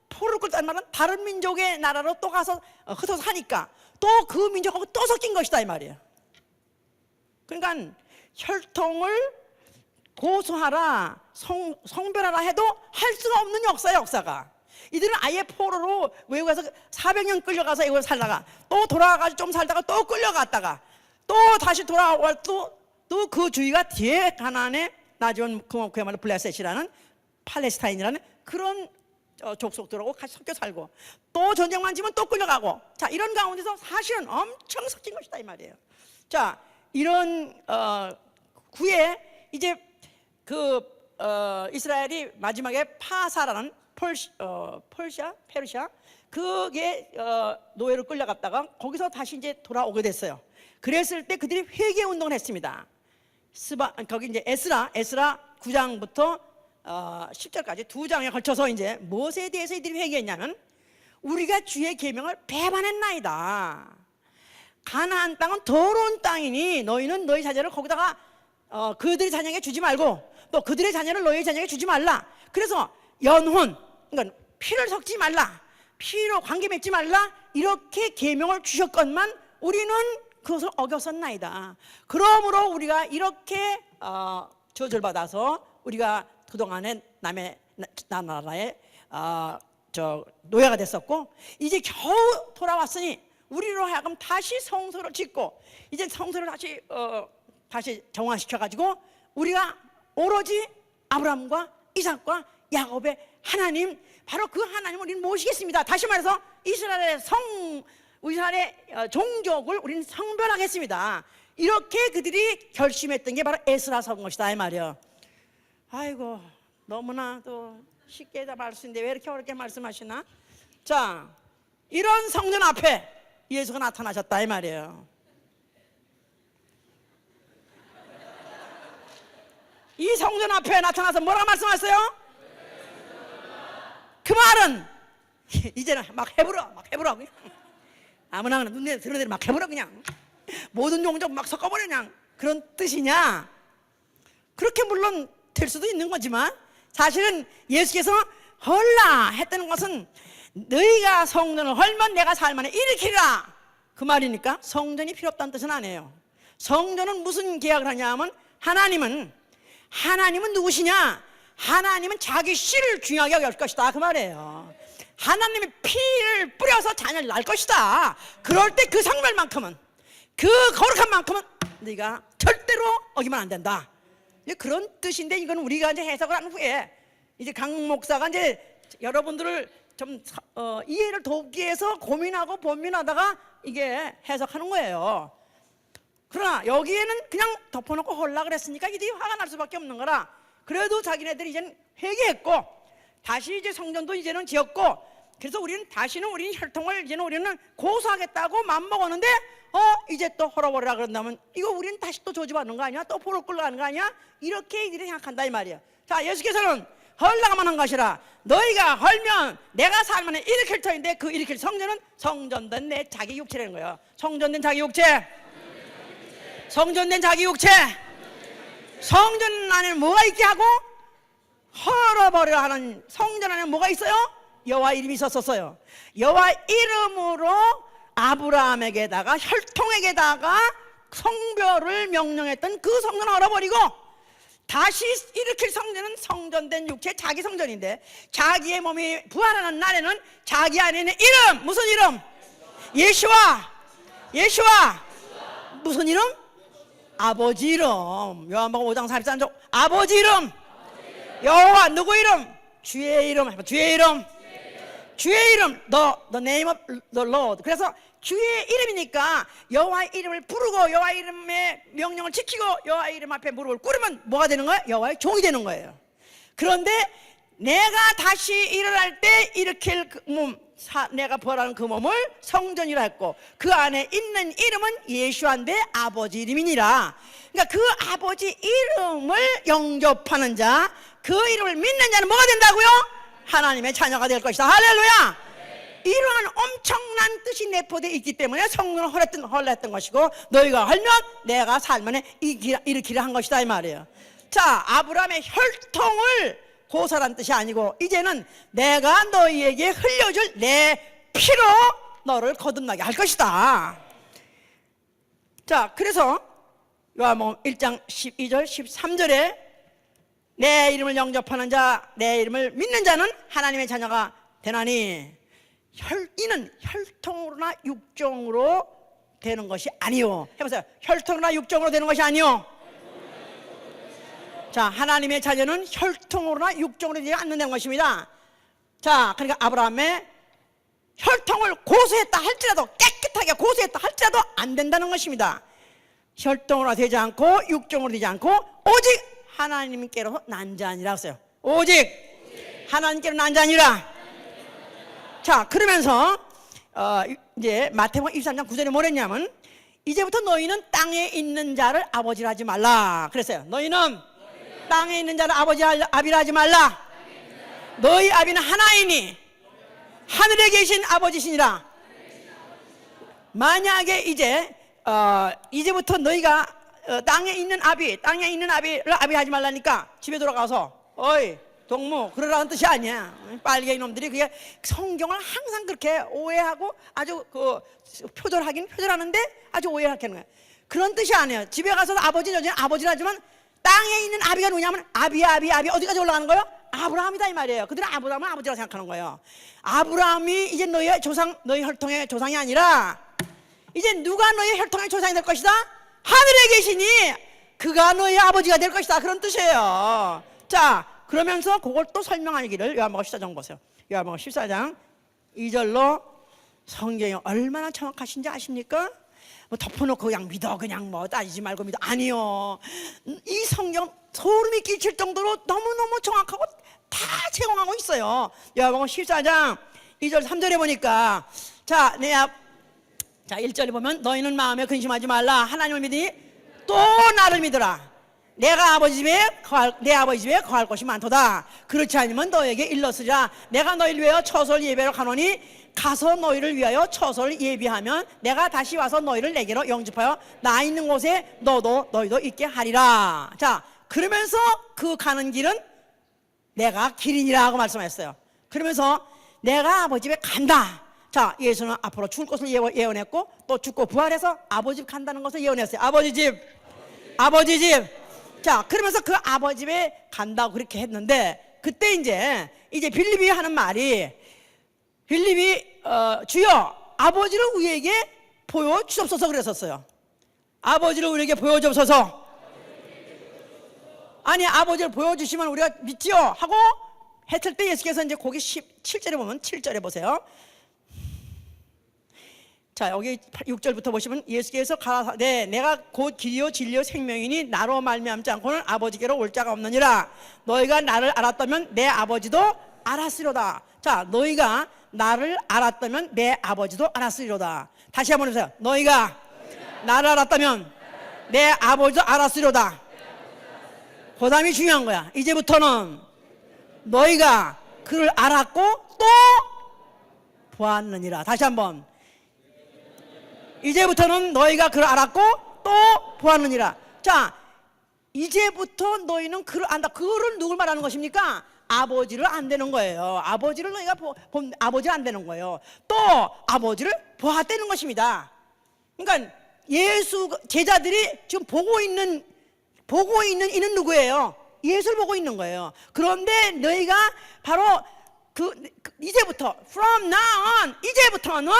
A: 포로로 끌다는 말은 다른 민족의 나라로 또 가서 흩어서 사니까 또 그 민족하고 또 섞인 것이다 이 말이에요. 그러니까 혈통을 고수하라, 성별하라 해도 할 수가 없는 역사가. 이들은 아예 포로로 외국에서 400년 끌려가서 이걸 살다가 또 돌아가가지고 좀 살다가 또 끌려갔다가 또 다시 돌아올 또 그 주위가 뒤에 가나안의 나지온 그야말로 블레셋이라는 팔레스타인이라는 그런 족속들하고 같이 섞여 살고, 또 전쟁만 지면 또 끌려가고, 자, 이런 가운데서 사실은 엄청 섞인 것이다 이 말이에요. 자, 이런 후에 이제 이스라엘이 마지막에 파사라는 페르시아 그게 노예로 끌려갔다가 거기서 다시 이제 돌아오게 됐어요. 그랬을 때 그들이 회개 운동을 했습니다. 거기 이제 에스라 9장부터 10절까지 2장에 걸쳐서 이제 무엇에 대해서 이들이 회개했냐면, 우리가 주의 계명을 배반했나이다. 가나안 땅은 더러운 땅이니 너희는 너희 자녀를 거기다가 그들의 자녀에게 주지 말고, 또 그들의 자녀를 너희 자녀에게 주지 말라. 그래서 연혼, 그러니까 피를 섞지 말라, 피로 관계 맺지 말라, 이렇게 계명을 주셨건만 우리는 그것을 어겼었나이다. 그러므로 우리가 이렇게 저주를 받아서 우리가 그동안에 남의 나라에 노예가 됐었고, 이제 겨우 돌아왔으니 우리로 하여금 다시 성소를 짓고, 이제 성소를 다시 정화시켜가지고 우리가 오로지 아브라함과 이삭과 야곱의 하나님, 바로 그 하나님을 우리는 모시겠습니다. 다시 말해서 이스라엘의 종족을 우리는 성별하겠습니다. 이렇게 그들이 결심했던 게 바로 에스라서인 것이다 이 말이에요. 아이고, 너무나 또 쉽게 다 말씀인데 왜 이렇게 어렵게 말씀하시나? 자, 이런 성전 앞에 예수가 나타나셨다 이 말이에요. 이 성전 앞에 나타나서 뭐라고 말씀하셨어요? 그 말은 이제는 막 해보라. 아무나 눈에 드러내는 대로 막 해버려 그냥. 모든 종족 막 섞어버려 그냥. 그런 뜻이냐? 그렇게 물론 될 수도 있는 거지만 사실은 예수께서 헐라 했다는 것은 너희가 성전을 헐면 내가 살만에 일으키리라 그 말이니까 성전이 필요 없다는 뜻은 아니에요. 성전은 무슨 계약을 하냐 하면 하나님은 누구시냐? 하나님은 자기 씨를 중요하게 여길 것이다 그 말이에요. 하나님이 피를 뿌려서 자녀를 낳을 것이다. 그럴 때 그 성별만큼은, 그 거룩한 만큼은 네가 절대로 어기면 안 된다. 그런 뜻인데 이건 우리가 이제 해석을 한 후에 이제 강 목사가 이제 여러분들을 좀 이해를 돕기 위해서 고민하고 번민하다가 이게 해석하는 거예요. 그러나 여기에는 그냥 덮어놓고 헐라 그랬으니까 이들이 화가 날 수밖에 없는 거라. 그래도 자기네들이 이제는 회개했고 다시 이제 성전도 이제는 지었고, 그래서 우리는 혈통을 이제는 우리는 고소하겠다고 맘먹었는데 이제 또 헐어버리라 그런다면 이거 우리는 다시 또 조집하는 거 아니야? 또 포로 끌러가는 거 아니야? 이렇게 이들이 생각한다 이 말이야. 자, 예수께서는 헐라가만 한 것이라 너희가 헐면 내가 살만에 일으킬 터인데 그 일으킬 성전은 성전된 내 자기 육체라는 거예요. 성전된 자기 육체, 성전된 자기 육체. 성전 안에 뭐가 있게 하고 헐어버려 하는 성전 안에 뭐가 있어요? 여호와 이름이 있었어요. 여호와 이름으로 아브라함에게다가 혈통에게다가 성별을 명령했던 그 성전을 헐어버리고 다시 일으킬 성전은 성전된 육체 자기 성전인데, 자기의 몸이 부활하는 날에는 자기 안에 있는 이름, 무슨 이름? 예수와 무슨 이름? 아버지 이름. 요한복음 5장 43절 아버지 이름. 여호와 누구 이름? 주의 이름. 주의 이름. 주의 이름. The name of the Lord. 그래서 주의 이름이니까 여호와의 이름을 부르고 여호와의 이름의 명령을 지키고 여호와의 이름 앞에 무릎을 꿇으면 뭐가 되는 거예요? 여호와의 종이 되는 거예요. 그런데 내가 다시 일어날 때 일으킬 그 몸, 내가 부활하는 그 몸을 성전이라 했고 그 안에 있는 이름은 예수한데 아버지 이름이니라. 그러니까 그 아버지 이름을 영접하는 자, 그 이름을 믿는 자는 뭐가 된다고요? 하나님의 자녀가 될 것이다. 할렐루야. 이러한 엄청난 뜻이 내포되어 있기 때문에 성전을 헐했던 것이고 너희가 헐면 내가 살만에 일으키려 한 것이다 이 말이에요. 자, 아브라함의 혈통을 고사란 뜻이 아니고 이제는 내가 너희에게 흘려줄 내 피로 너를 거듭나게 할 것이다. 자, 그래서 요한복음 1장 12절 13절에 내 이름을 영접하는 자, 내 이름을 믿는 자는 하나님의 자녀가 되나니 이는 혈통으로나 육정으로 되는 것이 아니요. 해보세요. 혈통으로나 육정으로 되는 것이 아니요. 자, 하나님의 자녀는 혈통으로나 육정으로 되지 않는다는 것입니다. 자, 그러니까 아브라함의 혈통을 고소했다 할지라도, 깨끗하게 고소했다 할지라도 안 된다는 것입니다. 혈통으로 되지 않고 육정으로 되지 않고 오직 하나님께로 난 자니라 했어요. 오직 하나님께로 난 자니라. 자, 그러면서 이제 마태복음 23장 9절에 뭐랬냐면 이제부터 너희는 땅에 있는 자를 아버지라 하지 말라 그랬어요. 너희는 땅에 있는 자를 아비라 하지 말라. 너희 아비는 하나이니 하늘에 계신 아버지시니라. 만약에 이제부터 너희가 땅에 있는 아비를 아비하지 말라니까 집에 돌아가서 어이 동무 그러라는 뜻이 아니야. 빨개 이놈들이 그게 성경을 항상 그렇게 오해하고 아주 표절하는데 아주 오해하는 거야. 그런 뜻이 아니에요. 집에 가서 여전히 아버지라 하지만 땅에 있는 아비가 누구냐면 아비 어디까지 올라가는 거예요? 아브라함이다 이 말이에요. 그들은 아브라함을 아버지라고 생각하는 거예요. 아브라함이 이제 너희 혈통의 조상이 아니라 이제 누가 너희 혈통의 조상이 될 것이다? 하늘에 계시니 그가 너희 아버지가 될 것이다. 그런 뜻이에요. 자, 그러면서 그걸 또 설명하기를 요한복음 14장 보세요. 요한복음 14장 2절로 성경이 얼마나 정확하신지 아십니까? 뭐 덮어놓고 그냥 믿어, 그냥 뭐 따지지 말고 믿어. 아니요. 이 성경 소름이 끼칠 정도로 너무너무 정확하고 다 제공하고 있어요. 요한복음 14장 2절 3절에 보니까 자 1절에 보면 너희는 마음에 근심하지 말라. 하나님을 믿으니 또 나를 믿으라. 내가 내 아버지 집에 거할 곳이 많도다. 그렇지 않으면 너에게 일렀으리라. 내가 너희를 위하여 처소를 예비하러 가노니 가서 너희를 위하여 처소를 예비하면 내가 다시 와서 너희를 내게로 영접하여 나 있는 곳에 너희도 있게 하리라. 자, 그러면서 그 가는 길은 내가 길이니라 하고 말씀하셨어요. 그러면서 내가 아버지 집에 간다. 자, 예수는 앞으로 죽을 것을 예언했고 또 죽고 부활해서 아버지 집 간다는 것을 예언했어요. 아버지 집. 자, 그러면서 그 아버지 집에 간다고 그렇게 했는데, 그때 이제 빌립이 하는 말이, 빌립이 주여 아버지를 우리에게 보여주옵소서 그랬었어요. 아버지를 우리에게 보여주옵소서. 아니, 아버지를 보여주시면 우리가 믿지요 하고 했을 때 예수께서 이제 거기 17절에 보면, 7절에 보세요. 자, 여기 6절부터 보시면 예수께서 가라사대 내가 곧 길이요 진리요 생명이니 나로 말미암지 않고는 아버지께로 올 자가 없느니라. 너희가 나를 알았다면 내 아버지도 알았으리로다. 자, 너희가 나를 알았다면 내 아버지도 알았으리로다. 다시 한번 해보세요. 너희가 나를 알았다면 내 아버지도 알았으리로다. 그 다음이 중요한 거야. 이제부터는 너희가 그를 알았고 또 보았느니라. 다시 한번. 이제부터는 너희가 그를 알았고 또 보았느니라. 자, 이제부터 너희는 그를 안다. 그를 누굴 말하는 것입니까? 아버지를 안 되는 거예요. 아버지를 너희가 아버지를 안 되는 거예요. 또 아버지를 보았다는 것입니다. 그러니까 예수 제자들이 지금 보고 있는 이는 누구예요? 예수를 보고 있는 거예요. 그런데 너희가 바로 이제부터 from now on, 이제부터는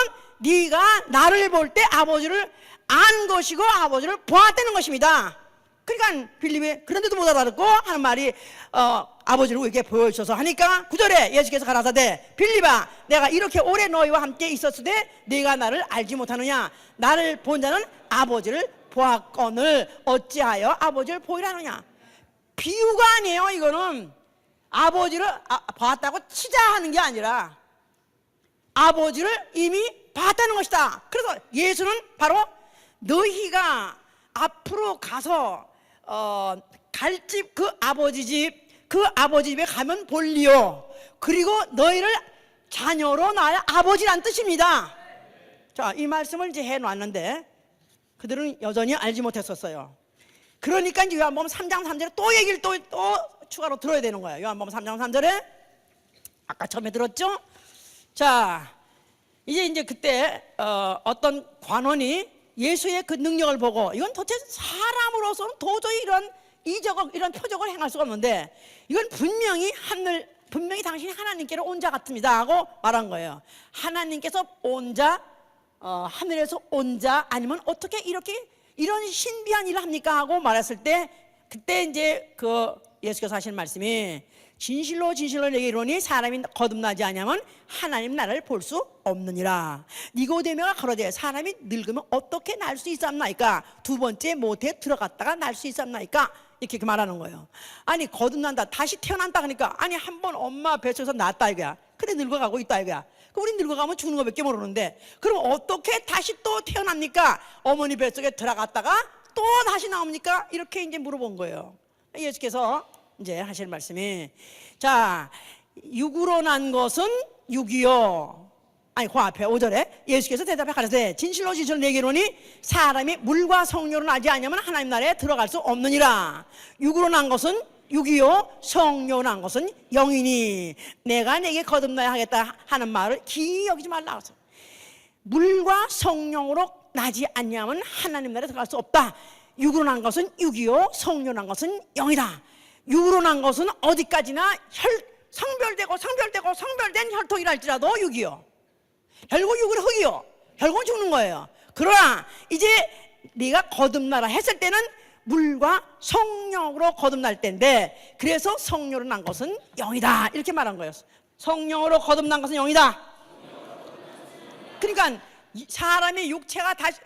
A: 네가 나를 볼 때 아버지를 안 것이고 아버지를 보았다는 것입니다. 그러니까 빌립이 그런데도 못 알아듣고 하는 말이 아버지를 우리에게 보여주셔서 하니까 9절에 예수께서 가라사대 빌립아 내가 이렇게 오래 너희와 함께 있었으되 네가 나를 알지 못하느냐. 나를 본 자는 아버지를 보았거늘 어찌하여 아버지를 보이라 하느냐. 비유가 아니에요. 이거는 아버지를 봤다고 치자 하는 게 아니라 아버지를 이미 봤다는 것이다. 그래서 예수는 바로 너희가 앞으로 가서 갈 집 그 아버지 집에 가면 볼리요. 그리고 너희를 자녀로 낳을 아버지란 뜻입니다. 자, 이 말씀을 이제 해놨는데 그들은 여전히 알지 못했었어요. 그러니까 이제 요한복음 3장 3절에 또 얘기를 또 추가로 들어야 되는 거예요. 요한복음 3장 3절에 아까 처음에 들었죠? 자, 이제 그때 어떤 관원이 예수의 그 능력을 보고 이건 도대체 사람으로서는 도저히 이런 표적을 행할 수가 없는데 이건 분명히 당신이 하나님께로 온 자 같습니다 하고 말한 거예요. 하나님께서 온 자, 하늘에서 온 자 아니면 어떻게 이런 신비한 일을 합니까 하고 말했을 때 그때 이제 예수께서 하신 말씀이 진실로 내게 이르노니 사람이 거듭나지 아니하면 하나님 나라를 볼 수 없느니라. 니고데모가 가로되 사람이 늙으면 어떻게 날 수 있었나이까? 두 번째 모태에 들어갔다가 날 수 있었나이까? 이렇게 말하는 거예요. 아니 거듭난다 다시 태어난다 하니까 아니 한 번 엄마 뱃속에서 낳았다 이거야. 근데 늙어가고 있다 이거야. 우리 늙어가면 죽는 거밖에 모르는데 그럼 어떻게 다시 또 태어납니까? 어머니 뱃속에 들어갔다가 또 다시 나옵니까? 이렇게 이제 물어본 거예요. 예수께서 이제 하실 말씀이 자 육으로 난 것은 육이요. 아니 그 앞에 5절에 예수께서 대답해 가라사대 진실로 내게 이르노니 사람이 물과 성령으로 나지 아니하면 하나님 나라에 들어갈 수 없느니라. 육으로 난 것은 육이요 성령으로 난 것은 영이니 내가 내게 거듭나야 하겠다 하는 말을 기이 여기지 말라. 물과 성령으로 나지 않냐면 하나님 나라에 들어갈 수 없다. 육으로 난 것은 육이요 성령으로 난 것은 영이다. 육으로 난 것은 어디까지나 성별된 혈통이라 할지라도 육이요. 결국 육은 흙이요. 결국은 죽는 거예요. 그러나 이제 네가 거듭나라 했을 때는 물과 성령으로 거듭날 때인데 그래서 성령으로 난 것은 영이다 이렇게 말한 거예요. 성령으로 거듭난 것은 영이다. 그러니까 사람의 육체가 다시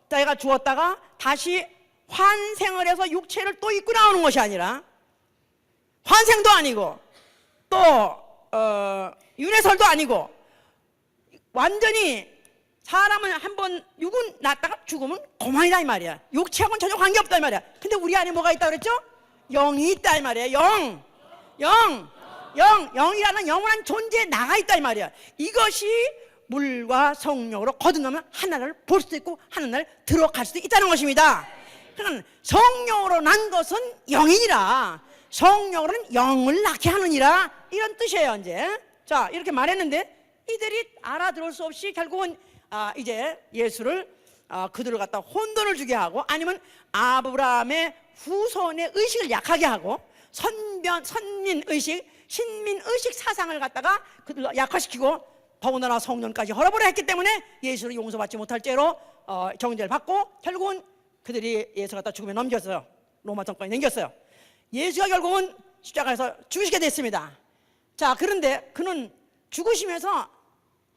A: 내가 죽었다가 다시 환생을 해서 육체를 또 입고 나오는 것이 아니라 환생도 아니고 또 윤회설도 아니고 완전히 사람은 한번 육은 낳았다가 죽으면 그만이다 이 말이야. 육체하고는 전혀 관계없다 이 말이야. 근데 우리 안에 뭐가 있다 그랬죠? 영이 있다 이 말이야. 영이라는 영원한 존재에 나가 있다 이 말이야. 이것이 물과 성령으로 거듭나면 하나님을 볼 수도 있고 하나님을 들어갈 수도 있다는 것입니다. 그러니까 성령으로 난 것은 영이니라, 성령으로는 영을 낳게 하느니라, 이런 뜻이에요. 이제 자 이렇게 말했는데 이들이 알아들을 수 없이 결국은 이제 예수를 그들을 갖다 혼돈을 주게 하고, 아니면 아브라함의 후손의 의식을 약하게 하고, 선민의식, 신민의식 사상을 갖다가 그들 약화시키고, 더군다나 성령까지 헐어버려 했기 때문에 예수를 용서받지 못할 죄로 정죄를 받고, 결국은 그들이 예수 갖다 죽음에 넘겼어요. 로마 정권에 넘겼어요. 예수가 결국은 십자가에서 죽으시게 됐습니다. 자, 그런데 그는 죽으시면서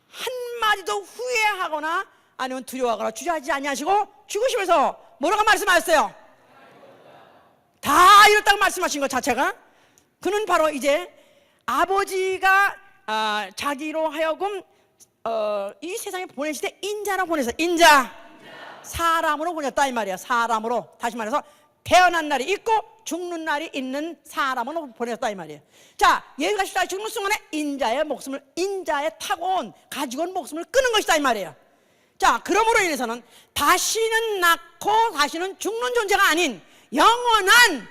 A: 한마디도 후회하거나 아니면 두려워하거나 주저하지 아니하시고 죽으시면서 뭐라고 말씀하셨어요? 다 이뤘다고 말씀하신 것 자체가, 그는 바로 이제 아버지가 자기로 하여금 이 세상에 보내실 때 인자로 보내서, 사람으로 보냈다 이 말이야. 사람으로, 다시 말해서 태어난 날이 있고 죽는 날이 있는 사람으로 보냈다 이 말이에요. 자, 예수가 십자가에 죽는 순간에 인자의 타고 가지고 온 목숨을 끊은 것이다 이 말이에요. 자, 그러므로 인해서는 다시는 낳고 다시는 죽는 존재가 아닌 영원한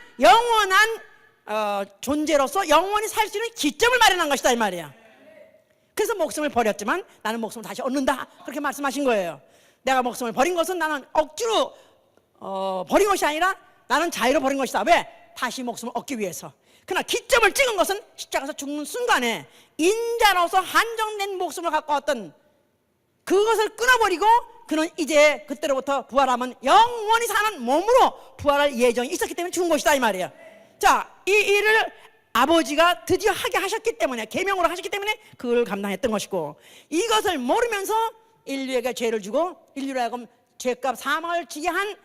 A: 존재로서 영원히 살 수 있는 기점을 마련한 것이다 이 말이에요. 그래서 목숨을 버렸지만 나는 목숨을 다시 얻는다, 그렇게 말씀하신 거예요. 내가 목숨을 버린 것은 나는 억지로 버린 것이 아니라 나는 자유로 버린 것이다. 왜? 다시 목숨을 얻기 위해서. 그러나 기점을 찍은 것은 십자가에서 죽는 순간에 인자로서 한정된 목숨을 갖고 왔던 그것을 끊어버리고, 그는 이제 그때로부터 부활하면 영원히 사는 몸으로 부활할 예정이 있었기 때문에 죽은 것이다 이 말이에요. 자, 이 일을 아버지가 드디어 하게 하셨기 때문에, 계명으로 하셨기 때문에 그걸 감당했던 것이고, 이것을 모르면서 인류에게 죄를 주고 인류로 하여금 죄값 사망을 지게 한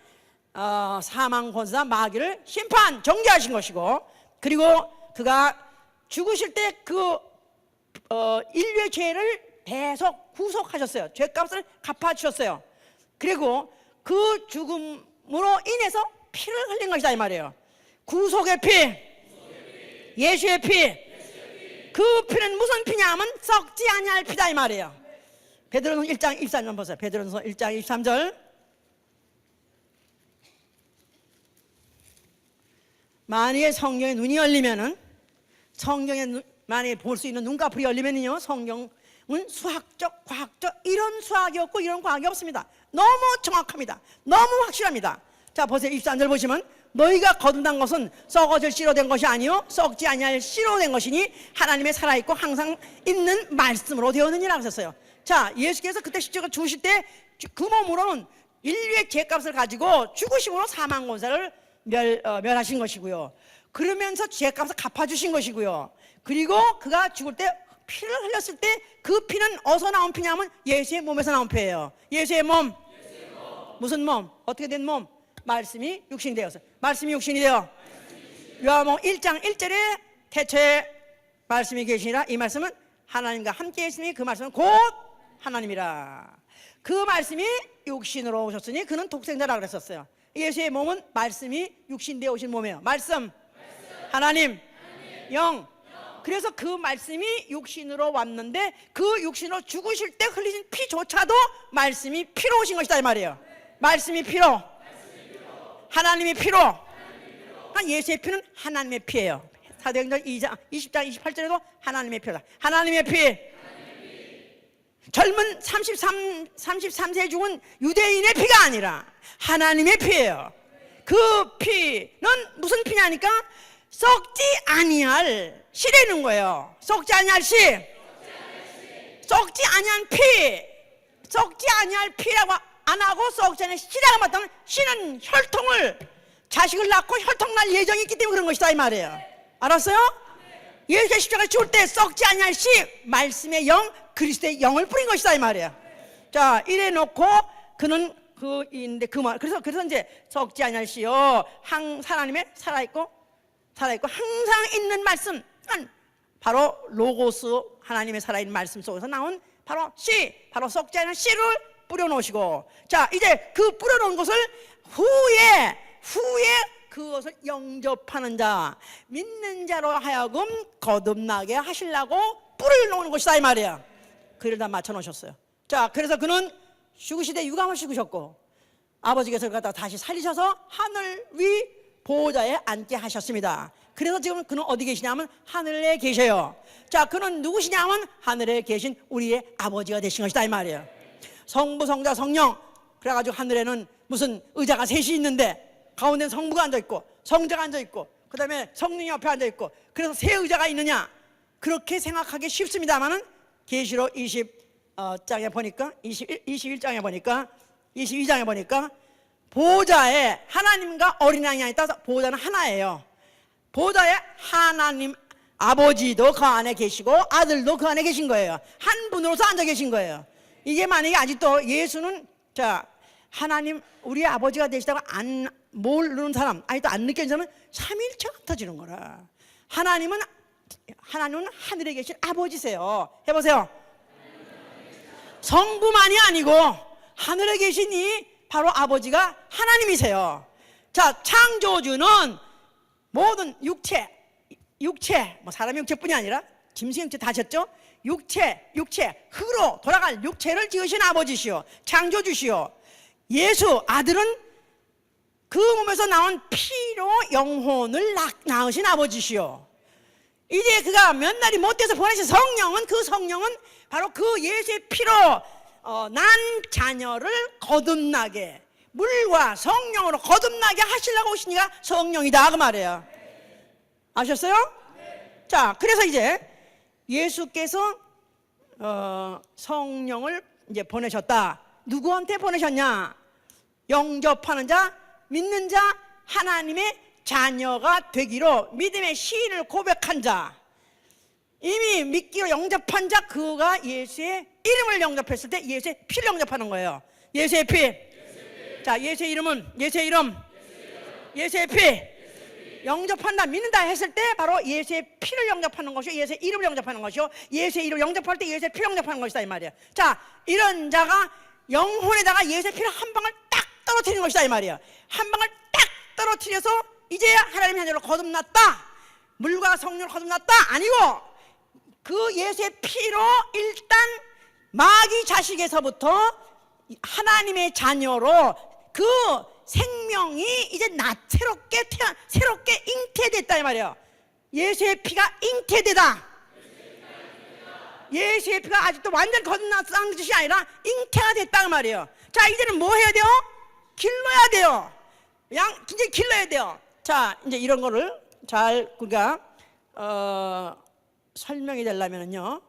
A: 사망 권사 마귀를 심판 정죄하신 것이고, 그리고 그가 죽으실 때 그 인류의 죄를 대속 구속하셨어요. 죄값을 갚아주셨어요. 그리고 그 죽음으로 인해서 피를 흘린 것이다 이 말이에요. 구속의 피, 예수의 피. 그 피는 무슨 피냐 하면 썩지 아니할 피다 이 말이에요. 베드로는 1장 23절 보세요. 베드로서 1장 23절. 만약에 성경의 눈이 열리면은, 성경에 만약에 볼 수 있는 눈꺼풀이 열리면요, 성경은 수학적, 과학적, 이런 수학이 없고 이런 과학이 없습니다. 너무 정확합니다. 너무 확실합니다. 자, 보세요. 23절 보시면, 너희가 거듭난 것은 썩어질 씨로 된 것이 아니요 썩지 아니할 씨로 된 것이니 하나님의 살아있고 항상 있는 말씀으로 되었느니라 하셨어요. 자, 예수께서 그때 십자가 죽으실 때 그 몸으로는 인류의 죄값을 가지고 죽으심으로 사망 권세를 멸하신 것이고요. 그러면서 죄값을 갚아주신 것이고요. 그리고 그가 죽을 때 피를 흘렸을 때 그 피는 어디서 나온 피냐면 예수의 몸에서 나온 피예요. 예수의 몸. 무슨 몸? 어떻게 된 몸? 말씀이 육신이 되어서. 말씀이 육신이 되어. 요한복음 1장 1절에 태초에 말씀이 계시니라. 이 말씀은 하나님과 함께 있으니 그 말씀은 곧 하나님이라. 그 말씀이 육신으로 오셨으니 그는 독생자라 그랬었어요. 예수의 몸은 말씀이 육신 되어 오신 몸이에요. 말씀. 하나님. 영. 그래서 그 말씀이 육신으로 왔는데 그 육신으로 죽으실 때 흘리신 피조차도 말씀이 피로 오신 것이다 이 말이에요. 말씀이 피로, 하나님이 피로. 예수의 피는 하나님의 피예요. 사도행전 2장 20장 28절에도 하나님의 피다. 하나님의 피. 젊은 33세에 죽은 유대인의 피가 아니라 하나님의 피예요. 그 피는 무슨 피냐니까 썩지 아니할 씨라는 거예요. 썩지 아니할 씨. 썩지 아니한 피. 썩지 아니할 피라고 안 하고 썩지 아니할 씨라고 말하면 씨는 혈통을, 자식을 낳고 혈통 날 예정이 있기 때문에 그런 것이다 이 말이에요. 알았어요? 예수가 십자가에 죽을 때 썩지 아니할 씨, 말씀의 영, 그리스도의 영을 뿌린 것이다 이 말이에요. 자, 이래 놓고 그는 그래서 이제 썩지 아니할 씨요, 하나님의 살아있고 항상 있는 말씀, 바로 로고스, 하나님의 살아있는 말씀 속에서 나온 바로 씨, 바로 썩지 않은 씨를 뿌려놓으시고, 자 이제 그 뿌려놓은 것을 후에 그것을 영접하는 자, 믿는 자로 하여금 거듭나게 하시려고 뿌리를 놓는 것이다 이 말이야. 그를 다 맞춰 놓으셨어요. 자 그래서 그는 죽으시되 유감을 죽으셨고 아버지께서 그를 갖다가 다시 살리셔서 하늘 위 보좌에 앉게 하셨습니다. 그래서 지금 그는 어디 계시냐면 하늘에 계셔요. 자 그는 누구시냐면 하늘에 계신 우리의 아버지가 되신 것이다 이 말이에요. 성부 성자 성령, 그래가지고 하늘에는 무슨 의자가 셋이 있는데 가운데는 성부가 앉아있고 성자가 앉아있고 그 다음에 성령이 옆에 앉아있고, 그래서 세 의자가 있느냐 그렇게 생각하기 쉽습니다만은 계시록 20장에 보니까 21장에 보니까 22장에 보니까 보좌에 하나님과 어린 양이 있다. 보좌는 하나예요. 보좌에 하나님 아버지도 그 안에 계시고 아들도 그 안에 계신 거예요. 한 분으로서 앉아 계신 거예요. 이게 만약에 아직도 예수는 자 하나님 우리 아버지가 되시다고 안 모르는 사람, 아직도 안 느끼는 사람은 삼위일체가 안 터지는 거라. 하나님은 하늘에 계신 아버지세요. 해보세요. 성부만이 아니고 하늘에 계시니 바로 아버지가 하나님이세요. 자 창조주는 모든 육체 뭐 사람의 육체뿐이 아니라 짐승 육체 다 졌죠. 육체 흙으로 돌아갈 육체를 지으신 아버지시오, 창조주시오. 예수 아들은 그 몸에서 나온 피로 영혼을 낳으신 아버지시오. 이제 그가 몇 날이 못 돼서 보내신 성령은, 그 성령은 바로 그 예수의 피로 난 자녀를 거듭나게, 물과 성령으로 거듭나게 하시려고 오시니까 성령이다 그 말이에요. 아셨어요? 자 그래서 이제 예수께서 성령을 이제 보내셨다. 누구한테 보내셨냐? 영접하는 자, 믿는 자, 하나님의 자녀가 되기로 믿음의 시인을 고백한 자, 이미 믿기로 영접한 자, 그가 예수의 이름을 영접했을 때 예수의 피를 영접하는 거예요. 예수의 피. 자 예수의 이름은 예수의 피. 영접한다, 믿는다 했을 때 바로 예수의 피를 영접하는 것이요, 예수의 이름을 영접하는 것이요, 예수의 이름을 영접할 때 예수의 피를 영접하는 것이다 이 말이야. 자 이런 자가 영혼에다가 예수의 피를 한 방울 딱 떨어뜨리는 것이다 이 말이야. 한 방울 딱 떨어뜨려서 이제 하나님의 자녀로 거듭났다, 물과 성령으로 거듭났다 아니고, 그 예수의 피로 일단 마귀 자식에서부터 하나님의 자녀로 그 생명이 이제 새롭게 잉태됐다 이 말이에요. 예수의 피가 잉태되다. 예수의 피가 아직도 완전히 거듭났다는 뜻이 아니라 잉태가 됐다 그 말이에요. 자 이제는 뭐 해야 돼요? 길러야 돼요. 이제 길러야 돼요. 자 이제 이런 거를 잘 우리가 설명이 되려면은요,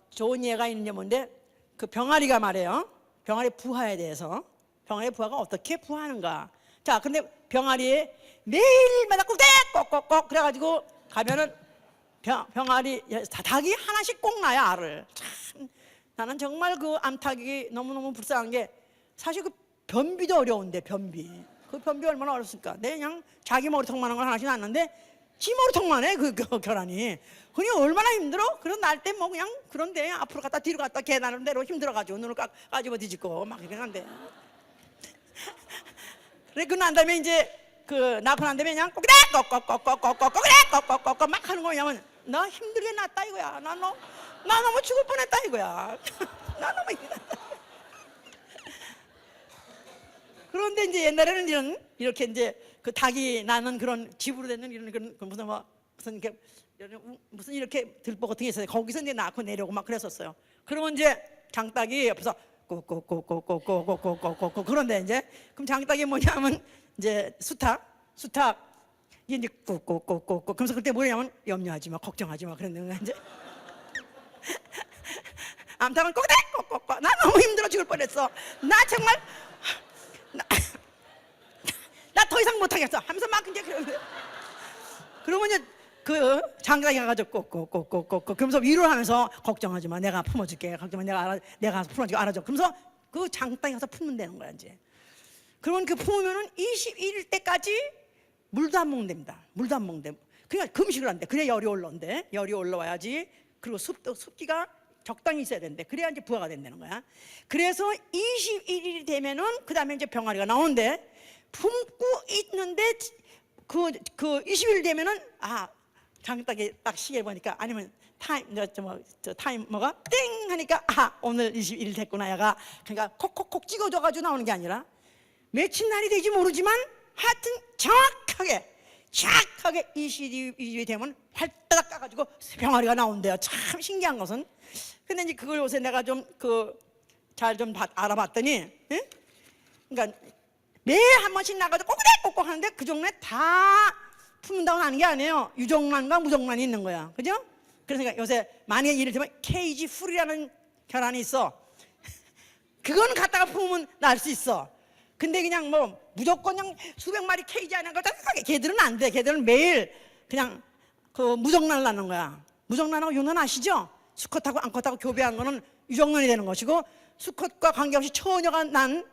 A: 좋은 예가 있는데 뭔데, 그 병아리가 말해요. 병아리 부화에 대해서, 병아리 부화가 어떻게 부화하는가. 자 근데 병아리 매일마다 꼭꼭 그래가지고 가면은 병아리 닭이 하나씩 꼭 낳아요, 알을. 참 나는 정말 그 암탉이 너무너무 불쌍한 게, 사실 그 변비도 어려운데, 그 변비 얼마나 어렵습니까? 내 그냥 자기 머리통만한 걸 하나씩 낳는데 지 머리통만 해, 그 결함이. 그냥 얼마나 힘들어? 그런 날 때 뭐 그냥 그런데 앞으로 갔다 뒤로 갔다 계단을 내려 힘들어가지고 눈을 까집어 뒤집고 막 이렇게 한대. 그래 그 난 다음에 이제 그 낳고 난 다음에 그냥 꼭꼭 막 하는 거냐면, 나 힘들게 낳았다 이거야. 나 너무 죽을 뻔했다 이거야. 나 너무 힘들다. 그런데 이제 옛날에는 이렇게 이제 그 닭이 나는 그런 집으로 되는 이런 무슨 이렇게 들보 같은 게 있어요. 거기서 이제 낳고 내려오고 막 그랬었어요. 그러면 이제 장닭이 옆에서 꼬꼬꼬꼬꼬꼬꼬꼬꼬꼬 그런데 이제 그럼 장닭이 뭐냐면 이제 수탉 이제 꼬꼬꼬꼬꼬 그러면서 그때 뭐냐면 염려하지 마, 걱정하지 마 그랬는데 이제 암탉은 꼬꼬꼬꼬 나 너무 힘들어 죽을 뻔했어. 나 정말 나 더 이상 못하겠어 하면서 막 이제 그러면 이제 그 장닭이 가가지고 꼬꼬꼬꼬꼬 그러면서 위로를 하면서 걱정하지 마, 내가 품어줄게, 걱정하지 마, 내가 품어줄게, 알아줘. 그러면서 그 장닭이 가서 품으면 되는 거야 이제. 그러면 그 품으면은 21일 때까지 물도 안 먹는답니다. 물도 안 먹는데. 그러니까 금식을 한대. 그래 열이 올라온대. 열이 올라와야지. 그리고 습기가 적당히 있어야 되는데 그래야 이제 부화가 된다는 거야. 그래서 21일이 되면은 그 다음에 이제 병아리가 나오는데 품고 있는데 그 20일 되면은 장딱에 딱 시계 보니까 아니면 타이머가 땡 하니까 오늘 21일 됐구나 야가. 그러니까 콕콕콕 찍어줘가지고 나오는 게 아니라 며칠 날이 될지 모르지만 하여튼 정확하게 22일이 되면 활딱 까가지고 병아리가 나온대요. 참 신기한 것은. 근데 이제 그걸 요새 내가 좀 잘 좀 알아봤더니, 예? 그러니까 매일 한 번씩 나가서 꼭꼭 하는데 그 종류에 다 품는다고 하는 게 아니에요. 유종란과 무종란이 있는 거야. 그죠? 그러니까 요새 만약에 예를 들면 케이지 풀이라는 결함이 있어. 그건 갖다가 품으면 날 수 있어. 근데 그냥 뭐 무조건 그냥 수백 마리 케이지 안에 갖다 걔들은 안 돼. 걔들은 매일 그냥 그 무종란을 낳는 거야. 무종란하고 유난 아시죠? 수컷하고 암컷하고 교배한 거는 유종란이 되는 것이고, 수컷과 관계없이 처녀가 난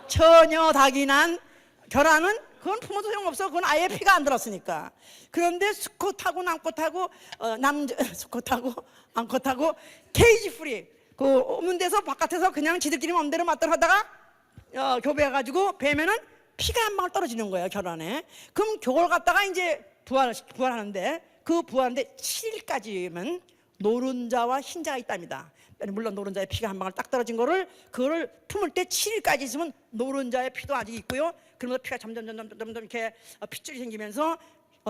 A: 처녀 닭이 난 결혼은 그건 품어도 소용없어. 그건 아예 피가 안 들었으니까. 그런데 수컷하고 남컷하고 수컷하고 암컷하고 케이지 프리 그 없는 데서 바깥에서 그냥 지들끼리 마음대로 맞들 하다가 교배해가지고 배면은 피가 한 방울 떨어지는 거예요, 결혼에. 그럼 그걸 갖다가 이제 부활하는데 그 부활하는데 7일까지면 노른자와 흰자가 있답니다. 물론 노른자의 피가 한 방울 딱 떨어진 거를 그거를 품을 때 7일까지 있으면 노른자의 피도 아직 있고요. 그러면서 피가 점점 이렇게 핏줄이 생기면서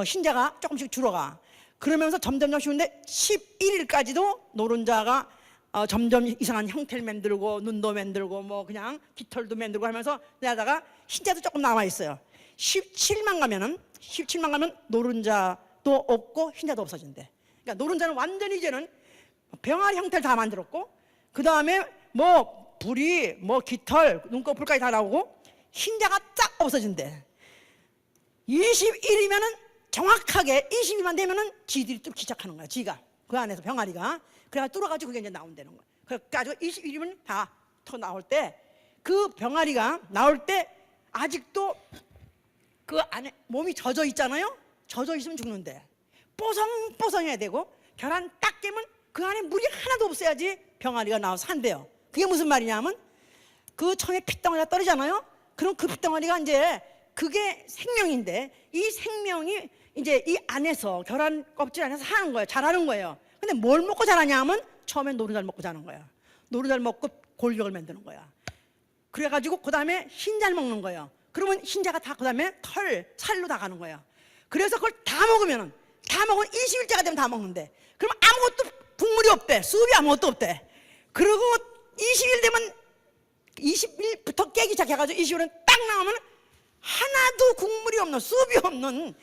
A: 흰자가 조금씩 줄어가. 그러면서 점점 쉬운데 11일까지도 노른자가 점점 이상한 형태를 만들고 눈도 만들고 뭐 그냥 깃털도 만들고 하면서 내다가 흰자도 조금 남아 있어요. 17만 가면 노른자도 없고 흰자도 없어진대. 그러니까 노른자는 완전히 이제는 병아리 형태를 다 만들었고, 그 다음에 뭐 불이 뭐 깃털 눈꺼풀까지 다 나오고 흰자가 쫙 없어진대. 21이면은 정확하게 20일만 되면은 지들이 뚫기 시작하는 거야. 지가 그 안에서 병아리가 그래가 뚫어가지고 그게 이제 나온다는 거야. 그래가지고 21이면 다 터 나올 때 그 병아리가 나올 때 아직도 그 안에 몸이 젖어 있잖아요. 젖어 있으면 죽는데 뽀송뽀송해야 되고 결혼 딱 깨면 그 안에 물이 하나도 없어야지 병아리가 나와서 산대요. 그게 무슨 말이냐면 그 처음에 핏덩어리가 떨어지잖아요. 그럼 그 핏덩어리가 이제 그게 생명인데 이 생명이 이제 이 안에서 결혼 껍질 안에서 사는 거예요. 자라는 거예요. 근데 뭘 먹고 자라냐 하면 처음엔 노른자를 먹고 자는 거야. 노른자를 먹고 골격을 만드는 거야. 그래가지고 그 다음에 흰자를 먹는 거예요. 그러면 흰자가 다 그 다음에 살로 다 가는 거예요. 그래서 그걸 다 먹으면 20일째가 되면 다 먹는데 그럼 아무것도 국물이 없대. 수업이 아무것도 없대. 그리고 20일 되면 20일부터 깨기 시작해가지고 20일은 딱 나오면 하나도 국물이 없는 수업이 없는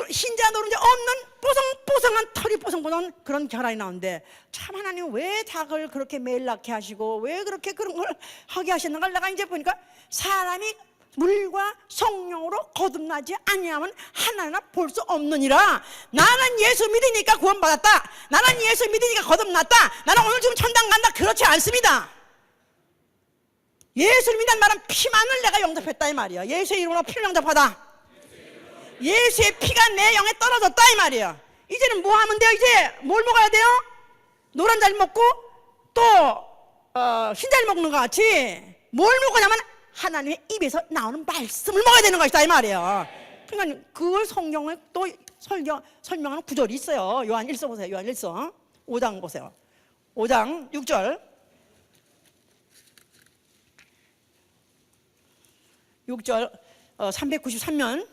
A: 흰자 노른자 없는 뽀송뽀송한 털이 뽀송뽀송한 그런 결합이 나오는데 참 하나님 왜 닭을 그렇게 매일 낳게 하시고 왜 그렇게 그런 걸 하게 하셨는가. 내가 이제 보니까 사람이 물과 성령으로 거듭나지 아니하면 하나나 볼 수 없느니라. 나는 예수 믿으니까 구원받았다, 나는 예수 믿으니까 거듭났다, 나는 오늘 지금 천당 간다, 그렇지 않습니다. 예수를 믿는 말은 피만을 내가 영접했다 이 말이야. 예수의 이름으로 피를 영접하다. 예수의 피가 내 영에 떨어졌다 이 말이야. 이제는 뭐 하면 돼요? 이제 뭘 먹어야 돼요? 노란자를 먹고 또 흰자를 먹는 것 같이 뭘 먹으냐면 하나님의 입에서 나오는 말씀을 먹어야 되는 것이다 이 말이에요. 그러니까 그걸 성경에 또 설명하는 구절이 있어요. 요한 1서 보세요. 요한 1서 5장 보세요. 5장 6절 393면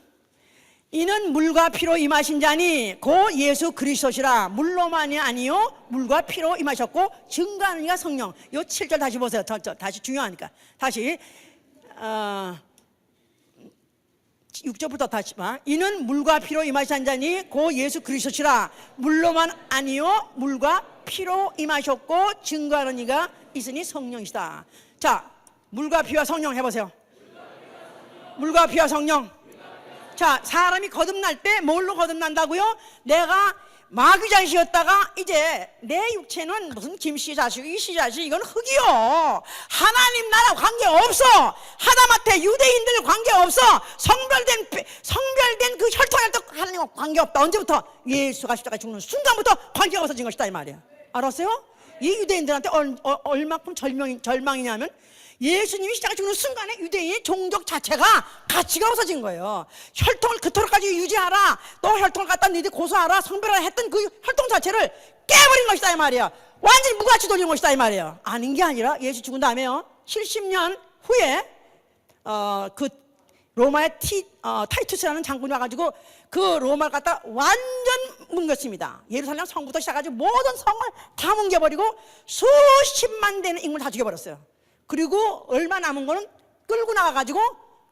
A: 이는 물과 피로 임하신 자니 곧 예수 그리스도시라. 물로만이 아니요 물과 피로 임하셨고 증거하는 이가 성령. 요 7절 다시 보세요. 다시 중요하니까 다시 6절부터 다시 봐. 이는 물과 피로 임하신 자니 곧 예수 그리스도시라. 물로만 아니요 물과 피로 임하셨고 증거하는 이가 있으니 성령이시다. 자, 물과 피와 성령 해보세요. 물과 피와 성령. 자, 사람이 거듭날 때 뭘로 거듭난다고요? 내가 마귀자식이었다가 이제 내 육체는 무슨 김씨 자식, 이씨 자식, 이건 흙이요. 하나님 나라 관계없어. 하다못해 유대인들 관계없어. 성별된 그 혈통혈통 하나님과 관계없다. 언제부터? 예수가 십자가에 죽는 순간부터 관계가 없어진 것이다 이 말이야. 알았어요? 이 유대인들한테 얼마큼 절망이냐면 예수님이 십자가에 죽는 순간에 유대인의 종족 자체가 가치가 없어진 거예요. 혈통을 그토록까지 유지하라, 또 혈통을 갖다 너희들 고소하라, 성별하라 했던 그 혈통 자체를 깨버린 것이다 이 말이야. 완전히 무가치 돌린 것이다 이 말이에요. 아닌 게 아니라 예수 죽은 다음에요 70년 후에 그 로마의 타이투스라는 장군이 와가지고 그 로마를 갖다 완전 뭉겼습니다. 예루살렘 성부터 시작해가지고 모든 성을 다 뭉겨버리고 수십만 되는 인물을 다 죽여버렸어요. 그리고 얼마 남은 거는 끌고 나가가지고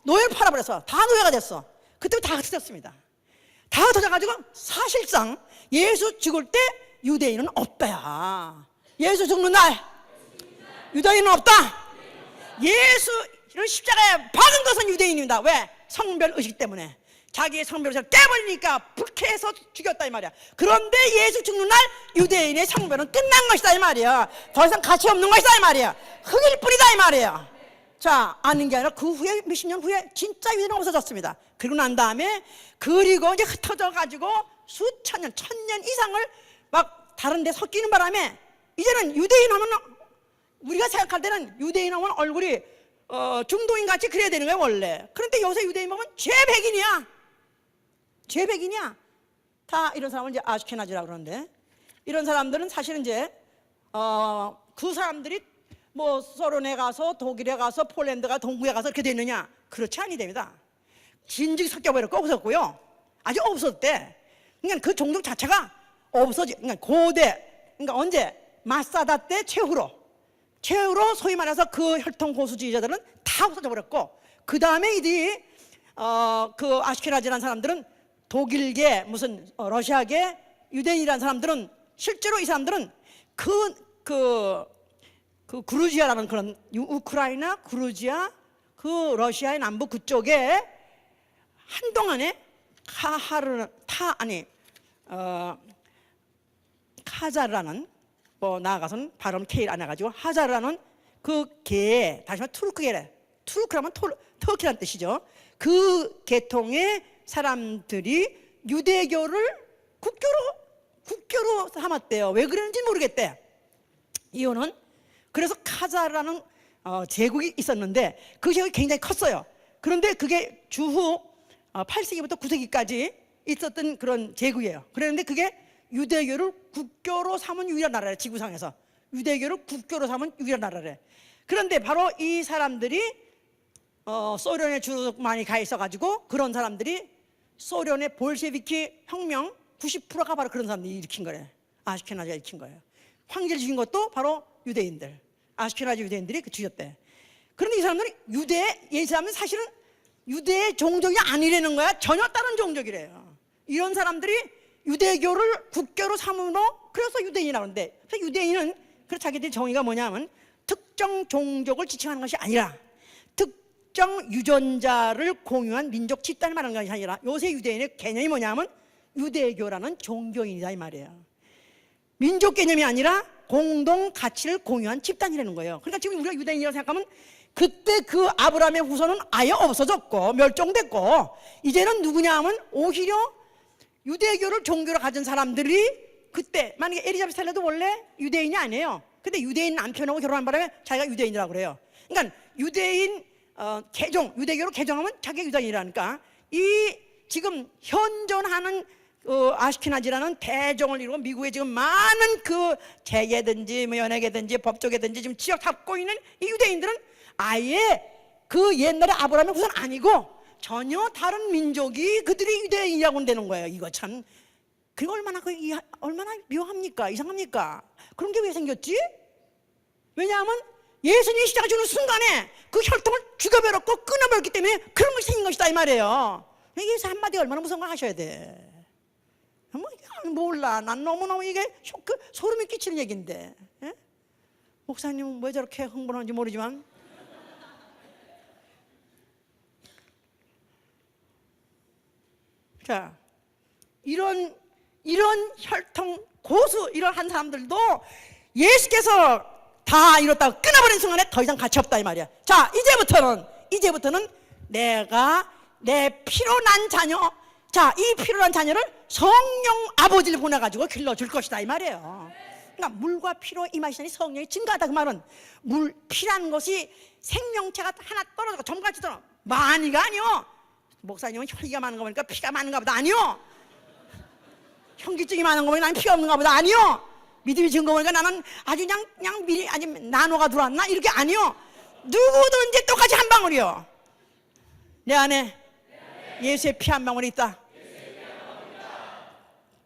A: 노예를 팔아버렸어. 다 노예가 됐어. 그때 다 흩어졌습니다. 다 흩어져가지고 사실상 예수 죽을 때 유대인은 없다야. 예수 죽는 날 유대인은 없다. 예수를 십자가에 박은 것은 유대인입니다. 왜? 성별의식 때문에. 자기의 성별을 깨버리니까 불쾌해서 죽였다 이 말이야. 그런데 예수 죽는 날 유대인의 성별은 끝난 것이다 이 말이야. 더 이상 가치 없는 것이다 이 말이야. 흙일 뿐이다 이 말이야. 자, 아는 게 아니라 그 후에 몇십 년 후에 진짜 유대인은 없어졌습니다. 그리고 난 다음에 그리고 이제 흩어져 가지고 수천 년, 1000년 이상을 막 다른 데 섞이는 바람에 이제는 유대인 하면 우리가 생각할 때는 유대인 하면 얼굴이 중동인 같이 그래야 되는 거야 원래. 그런데 요새 유대인 보면 죄백인이야. 죄백이냐? 다 이런 사람을 이제 아슈케나지라고 그러는데, 이런 사람들은 사실은 이제 그 사람들이 뭐 소련에 가서 독일에 가서 폴란드가 동구에 가서 이렇게 됐느냐? 그렇지 아니됩니다. 진즉이 섞여버렸고 없었고요. 아직 없었대. 그러니까 그 종족 자체가 없어지. 그러니까 고대, 그러니까 언제? 마사다 때 최후로 소위 말해서 그 혈통 고수주의자들은 다 없어져 버렸고, 그 다음에 이들이 그 아슈케나지라는 사람들은 독일계 무슨 러시아계 유대인이라는 사람들은 실제로 이 사람들은 그 그루지아라는 그런 우크라이나, 그루지아, 그 러시아의 남부 그쪽에 한동안에 카자르라는, 뭐 나아가서는 발음 K를 안 해가지고 하자르라는 그 계, 다시 말해 투르크계래. 투르크라면 터키란 뜻이죠. 그 계통의 사람들이 유대교를 국교로 삼았대요. 왜 그랬는지 모르겠대. 이유는, 그래서 카자르라는 제국이 있었는데 그 제국이 굉장히 컸어요. 그런데 그게 주후 8세기부터 9세기까지 있었던 그런 제국이에요. 그런데 그게 유대교를 국교로 삼은 유일한 나라래. 지구상에서 유대교를 국교로 삼은 유일한 나라래. 그런데 바로 이 사람들이 소련에 주로 많이 가 있어가지고, 그런 사람들이 소련의 볼셰비키 혁명 90%가 바로 그런 사람들이 일으킨 거래. 아슈케나지가 일으킨 거예요. 황제를 죽인 것도 바로 유대인들, 아슈케나지 유대인들이 죽였대. 그런데 이 사람들이 이 사람은 사실은 유대의 종족이 아니라는 거야. 전혀 다른 종족이래요. 이런 사람들이 유대교를 국교로 삼으로, 그래서 유대인이라고 하는데, 그래서 유대인은 그래서 자기들의 정의가 뭐냐면 특정 종족을 지칭하는 것이 아니라 특정 유전자를 공유한 민족 집단을 말하는 것이 아니라, 요새 유대인의 개념이 뭐냐면 유대교라는 종교인이다 이 말이에요. 민족 개념이 아니라 공동 가치를 공유한 집단이라는 거예요. 그러니까 지금 우리가 유대인이라고 생각하면 그때 그 아브라함의 후손은 아예 없어졌고 멸종됐고, 이제는 누구냐 하면 오히려 유대교를 종교로 가진 사람들이, 그때 만약에 엘리자베스 텔러도 원래 유대인이 아니에요. 근데 유대인 남편하고 결혼한 바람에 자기가 유대인이라고 그래요. 그러니까 유대인 유대교로 개종하면 자기가 유대인이라니까. 이 지금 현존하는 아슈케나지라는 대종을 이루고 미국에 지금 많은 그 재계든지 뭐 연예계든지 법조계든지 지금 지역 잡고 있는 이 유대인들은 아예 그 옛날에 아브라함의 후손 아니고 전혀 다른 민족이 그들이 유대인이라고 되는 거예요. 이거 참, 그게 얼마나 묘합니까? 이상합니까? 그런 게 왜 생겼지? 왜냐하면 예수님이 십자가 죽는 순간에 그 혈통을 죽여버렸고 끊어버렸기 때문에 그런 것이 생긴 것이다 이 말이에요. 이게 한마디가 얼마나 무서운 걸 하셔야 돼. 몰라. 난 너무너무 이게 소름이 끼치는 얘기인데. 예? 목사님은 왜 저렇게 흥분하는지 모르지만, 자, 이런 이런 혈통 고수 이런 한 사람들도 예수께서 다 이뤘다고 끊어버린 순간에 더 이상 가치 없다 이 말이야. 자, 이제부터는 내가 내 피로 난 자녀, 자, 이 피로 난 자녀를 성령 아버지를 보내가지고 길러줄 것이다 이 말이에요. 그러니까 물과 피로 임하시니 성령이 증가하다. 그 말은 피라는 것이 생명체가 하나 떨어져서 점같이 떨어 많이가 아니요. 목사님은 혈기가 많은가 보니까 피가 많은가 보다. 아니요. 현기증이 많은 거 보니까 나는 피가 없는가 보다. 아니요. 믿음이 적은 거 보니까 나는 아주 그냥 미리 아주 나노가 들어왔나 이렇게. 아니요. 누구든지 똑같이 한 방울이요. 내 안에 예수의 피 한 방울이 있다.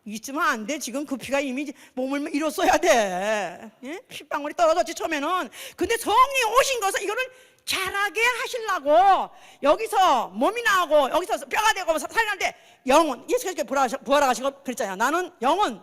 A: 있으면 안 돼. 지금 그 피가 이미 몸을 일었어야 돼. 예? 피방울이 떨어졌지 처음에는. 근데 성령이 오신 것은 이거를 자라게 하시려고 여기서 몸이 나오고 여기서 뼈가 되고 살이 나는데 영혼, 예수께서 부활하시고 그랬잖아요. 나는 영혼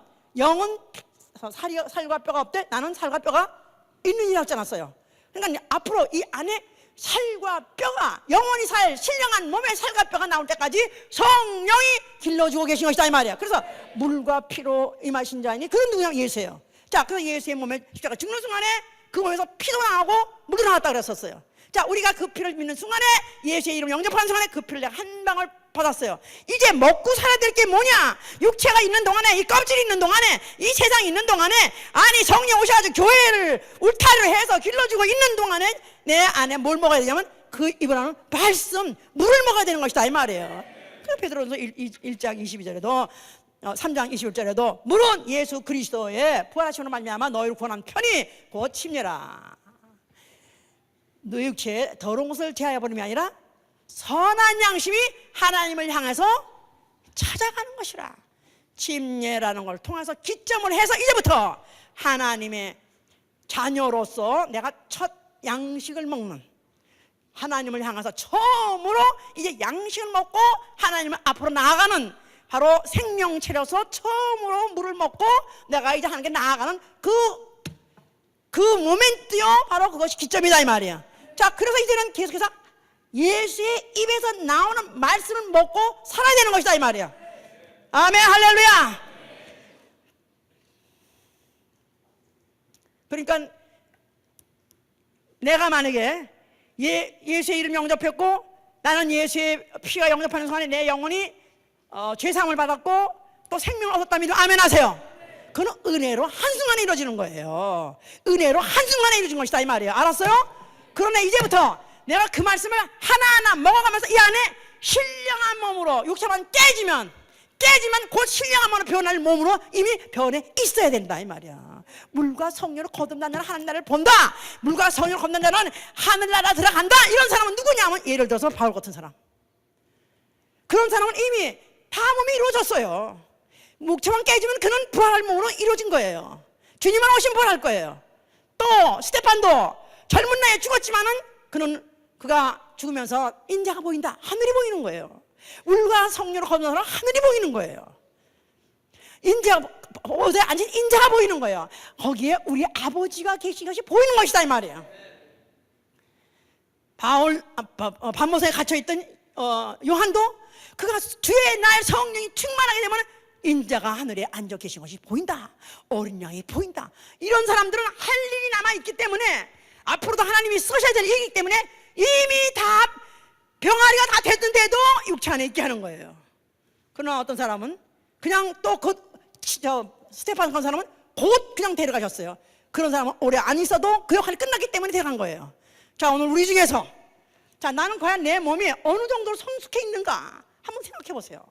A: 살과 뼈가 없대. 나는 살과 뼈가 있는 이라고 하지 않았어요. 그러니까 앞으로 이 안에 살과 뼈가, 영혼이 살, 신령한 몸의 살과 뼈가 나올 때까지 성령이 길러주고 계신 것이다 이 말이야. 그래서 물과 피로 임하신 자이니 그건 누구냐? 예수예요. 자, 그래서 예수의 몸에 십자가 죽는 순간에 그 몸에서 피도 나오고 물도 나왔다 그랬었어요. 자, 우리가 그 피를 믿는 순간에, 예수의 이름을 영접하는 순간에 그 피를 내가 한 방울 받았어요. 이제 먹고 살아야 될 게 뭐냐? 육체가 있는 동안에, 이 껍질이 있는 동안에, 이 세상이 있는 동안에, 아니 성령 오셔가지고 교회를 울타리를 해서 길러주고 있는 동안에 내 안에 뭘 먹어야 되냐면 그 입으로는 말씀, 물을 먹어야 되는 것이다 이 말이에요. 그 베드로전서 1장 22절에도 3장 21절에도 물은 예수 그리스도의 부활하심으로 말미암아 너희를 구원한 편이 곧 침례라. 너 육체에 더러운 것을 제하여 버림이 아니라 선한 양심이 하나님을 향해서 찾아가는 것이라. 침례라는 걸 통해서 기점을 해서 이제부터 하나님의 자녀로서 내가 첫 양식을 먹는, 하나님을 향해서 처음으로 이제 양식을 먹고 하나님을 앞으로 나아가는, 바로 생명체로서 처음으로 물을 먹고 내가 이제 하나님께 나아가는 그 모멘트요, 바로 그것이 기점이다 이 말이야. 자, 그래서 이제는 계속해서 예수의 입에서 나오는 말씀을 먹고 살아야 되는 것이다 이 말이야. 아멘, 할렐루야. 그러니까 내가 만약에 예수의 이름 영접했고 나는 예수의 피가 영접하는 순간에 내 영혼이 죄사함을 받았고 또 생명을 얻었다 믿으면 아멘 하세요. 그건 은혜로 한순간에 이루어지는 거예요. 은혜로 한순간에 이루어진 것이다 이 말이에요. 알았어요? 그러나 이제부터 내가 그 말씀을 하나하나 먹어가면서 이 안에 신령한 몸으로, 육체만 깨지면 곧 신령한 몸으로 변할 몸으로 이미 변해 있어야 된다 이 말이야. 물과 성령으로 거듭난 자는 하나님 나라를 본다. 물과 성령으로 거듭난 자는 하늘나라 들어간다. 이런 사람은 누구냐면 예를 들어서 바울 같은 사람. 그런 사람은 이미 다 몸이 이루어졌어요. 육체만 깨지면 그는 부활할 몸으로 이루어진 거예요. 주님만 오시면 부활할 거예요. 또 스테판도 젊은 나이에 죽었지만은 그가 죽으면서 인자가 보인다. 하늘이 보이는 거예요. 물과 성령으로 거듭난 사람은 하늘이 보이는 거예요. 어제 앉은 인자가 보이는 거예요. 거기에 우리 아버지가 계신 것이 보이는 것이다 이 말이에요. 반모성에 갇혀있던 요한도 그가 주의 날 성령이 충만하게 되면 인자가 하늘에 앉아 계신 것이 보인다. 어린 양이 보인다. 이런 사람들은 할 일이 남아있기 때문에, 앞으로도 하나님이 쓰셔야 될 일이기 때문에 이미 다 병아리가 다 됐는데도 육체 안에 있게 하는 거예요. 그러나 어떤 사람은 그냥 또 스테판 같은 사람은 곧 그냥 데려가셨어요. 그런 사람은 오래 안 있어도 그 역할이 끝났기 때문에 데려간 거예요. 자, 오늘 우리 중에서 나는 과연 내 몸이 어느 정도로 성숙해 있는가 한번 생각해 보세요.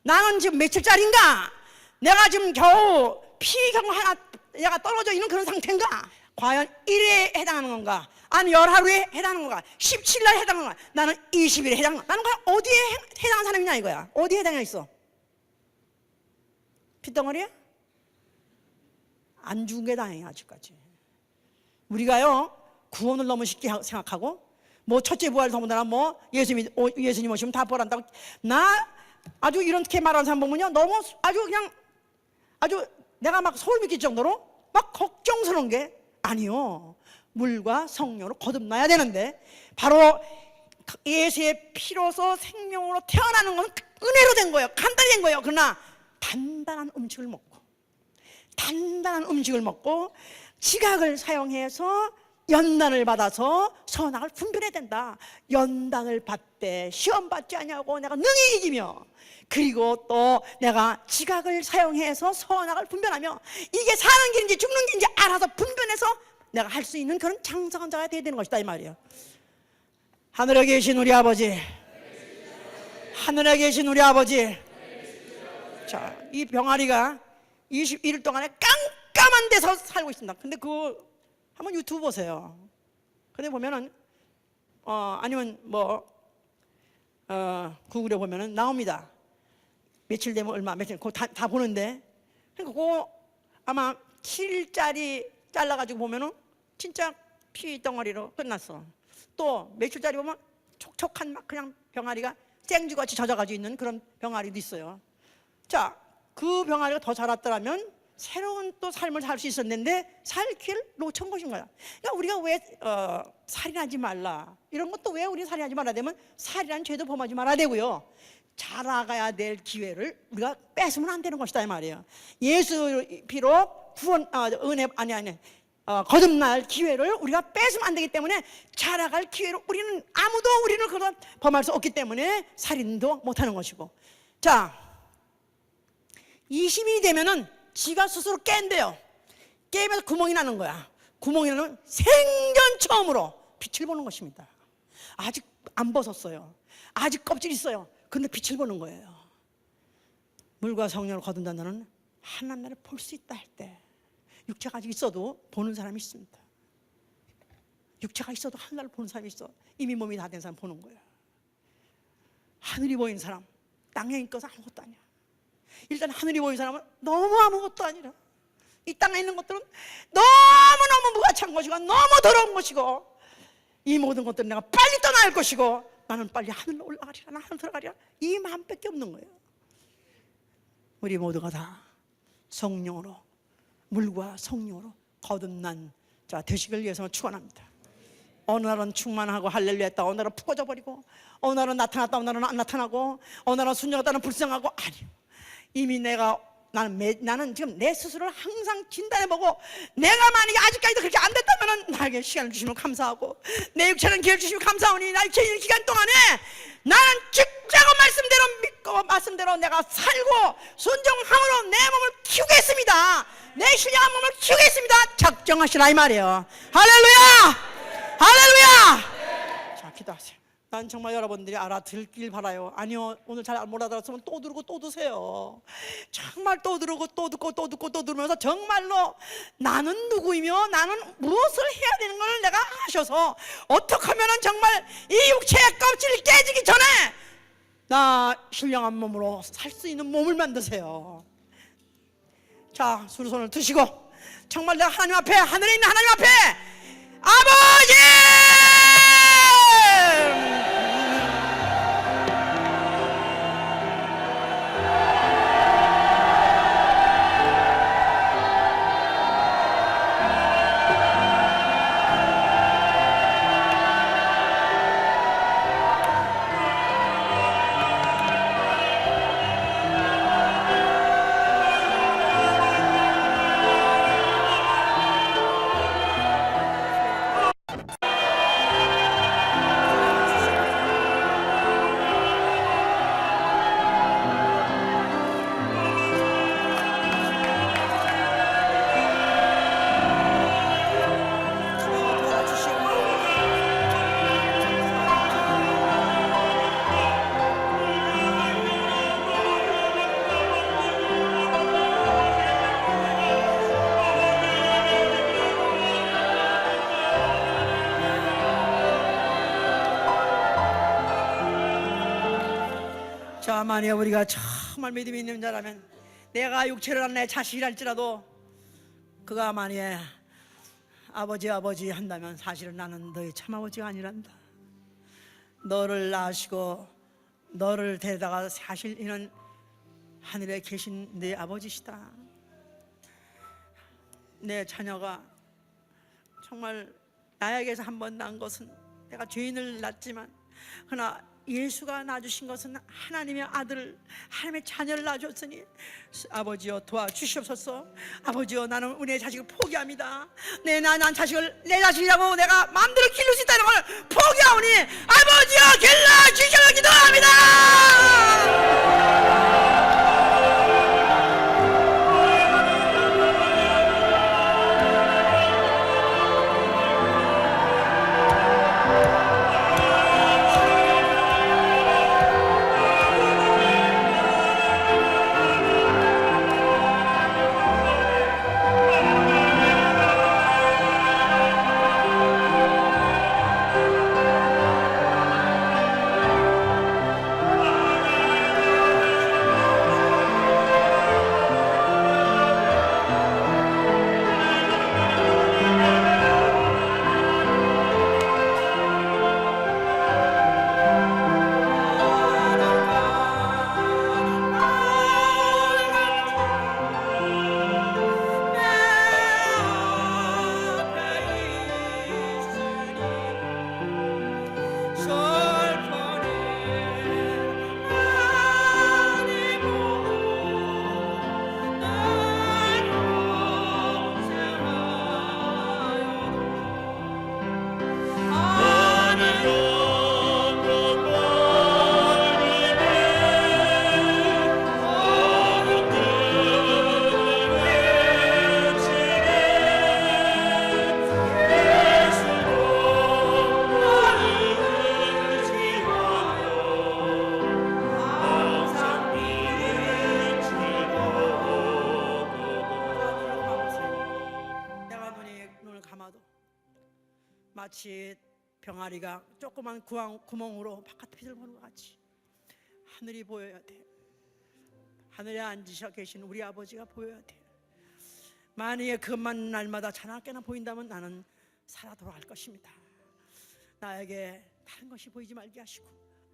A: 나는 지금 며칠짜리인가? 내가 지금 겨우 피경 하나 얘가 떨어져 있는 그런 상태인가? 과연 1회에 해당하는 건가? 아니 10하루에 해당하는 건가? 17일에 해당하는 건가? 나는 20일에 해당하는 건가? 나는 과연 어디에 해당하는 사람이냐 이거야. 어디에 해당해 있어? 핏덩어리야? 안 죽은 게 다행이야 아직까지. 우리가요 구원을 너무 쉽게 생각하고 뭐 첫째 부활 더군다나 뭐 예수님 오시면 다 벌한다고, 나 아주 이렇게 말하는 사람 보면요 너무 아주 그냥 아주 내가 막 소름 끼칠 정도로 막 걱정스러운 게, 아니요, 물과 성령으로 거듭나야 되는데 바로 예수의 피로서 생명으로 태어나는 건 은혜로 된 거예요. 간단히 된 거예요. 그러나 단단한 음식을 먹고 지각을 사용해서 연단을 받아서 선악을 분별해야 된다. 연단을 받되 시험 받지 아니하고 내가 능히 이기며, 그리고 또 내가 지각을 사용해서 선악을 분별하며 이게 사는 길인지 죽는 길인지 알아서 분별해서 내가 할 수 있는 그런 장성한 자가 되어야 되는 것이다 이 말이에요. 하늘에 계신 우리 아버지, 하늘에 계신 우리 아버지, 자, 이 병아리가 21일 동안에 깜깜한 데서 살고 있습니다. 근데 그거 한번 유튜브 보세요. 근데 보면은 아니면 구글에 보면은 나옵니다. 며칠 되면 얼마, 며칠, 그거 다 보는데, 그러니까 그거 아마 7일짜리 잘라가지고 보면은 진짜 피 덩어리로 끝났어. 또 며칠짜리 보면 촉촉한 막 그냥 병아리가 생쥐같이 젖어가지고 있는 그런 병아리도 있어요. 자, 그 병아리가 더 자랐더라면 새로운 또 삶을 살 수 있었는데 살 기회를 놓친 것인 거야. 그러니까 우리가 왜 살인하지 말라, 이런 것도 왜 우리 살인하지 말아야 되면 살인한 죄도 범하지 말아야 되고요, 자라가야 될 기회를 우리가 뺏으면 안 되는 것이다 이 말이에요. 예수 피로 구원, 은혜, 거듭날 기회를 우리가 뺏으면 안 되기 때문에 자라갈 기회를 아무도 우리는 그걸 범할 수 없기 때문에 살인도 못하는 것이고, 자, 20일이 되면은 지가 스스로 깬대요. 깨면서 구멍이 나는 거야. 구멍이 나면 생전 처음으로 빛을 보는 것입니다. 아직 안 벗었어요. 아직 껍질이 있어요. 근데 빛을 보는 거예요. 물과 성령을 거둔다는 자는 하나님 나라를 볼 수 있다 할 때, 육체가 아직 있어도 보는 사람이 있습니다. 육체가 있어도 하늘을 보는 사람이 있어. 이미 몸이 다 된 사람 보는 거야. 하늘이 보이는 사람, 땅에 있는 것은 아무것도 아니야. 일단 하늘이 보이는 사람은 너무 아무것도 아니라, 이 땅에 있는 것들은 너무너무 무가치한 것이고 너무 더러운 것이고, 이 모든 것들은 내가 빨리 떠나야 할 것이고, 나는 빨리 하늘로 올라가리라, 나 하늘 들어가리라, 이 마음밖에 없는 거예요. 우리 모두가 다 성령으로, 물과 성령으로 거듭난 자 되시길 위해서 축원합니다. 어느 날은 충만하고 할렐루야 했다 어느 날은 푹 꺼져버리고, 어느 날은 나타났다 어느 날은 안 나타나고, 어느 날은 순종했다는 불쌍하고, 아니요, 이미 나는 지금 내 스스로를 항상 진단해보고, 내가 만약에 아직까지도 그렇게 안 됐다면 나에게 시간을 주시면 감사하고, 내 육체는 기회를 주시면 감사하니, 나의 죄 있는 기간 동안에 나는 죽자고 말씀대로 믿고 말씀대로 내가 살고 순종함으로 내 몸을 키우겠습니다. 내 신령한 몸을 키우겠습니다. 작정하시라 이 말이에요. 할렐루야! 할렐루야! 자, 기도하세요. 난 정말 여러분들이 알아듣길 바라요. 아니요, 오늘 잘 못 알아들었으면 또 들고 또 드세요. 정말 또 들고 또 듣고 또 듣고 또 들으면서 정말로 나는 누구이며 나는 무엇을 해야 되는 걸 내가 아셔서, 어떻게 하면 정말 이 육체의 껍질이 깨지기 전에 나 신령한 몸으로 살 수 있는 몸을 만드세요. 자, 손을 드시고 정말 내가 하나님 앞에, 하늘에 있는 하나님 앞에, 아버지! 자, 만약 우리가 정말 믿음이 있는 자라면, 내가 육체를 한 내 자식이랄지라도 그가 만약에 아버지 아버지 한다면 사실은 나는 너의 참아버지가 아니란다. 너를 낳으시고 너를 데려다가 사실 이는 하늘에 계신 내 아버지시다. 내 자녀가 정말 나에게서 한 번 낳은 것은 내가 죄인을 낳지만, 그러나 예수가 낳아주신 것은 하나님의 아들을, 하나님의 자녀를 낳아줬으니 아버지여 도와주시옵소서. 아버지여, 나는 은혜의 자식을 포기합니다. 난 자식을 내 자식이라고 내가 마음대로 기를 수 있다는 걸 포기하오니 아버지여 길러주시옵소서. 기도합니다. 마치 병아리가 조그만 구멍으로 바깥 빛을 보는 것 같이 하늘이 보여야 돼. 하늘에 앉으셔 계신 우리 아버지가 보여야 돼. 만약에 그만 날마다 자나깨나 보인다면 나는 살아 돌아갈 것입니다. 나에게 다른 것이 보이지 말게 하시고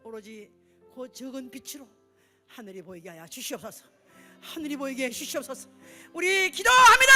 A: 오로지 그 적은 빛으로 하늘이 보이게 하여 주시옵소서. 하늘이 보이게 해 주시옵소서. 우리 기도합니다.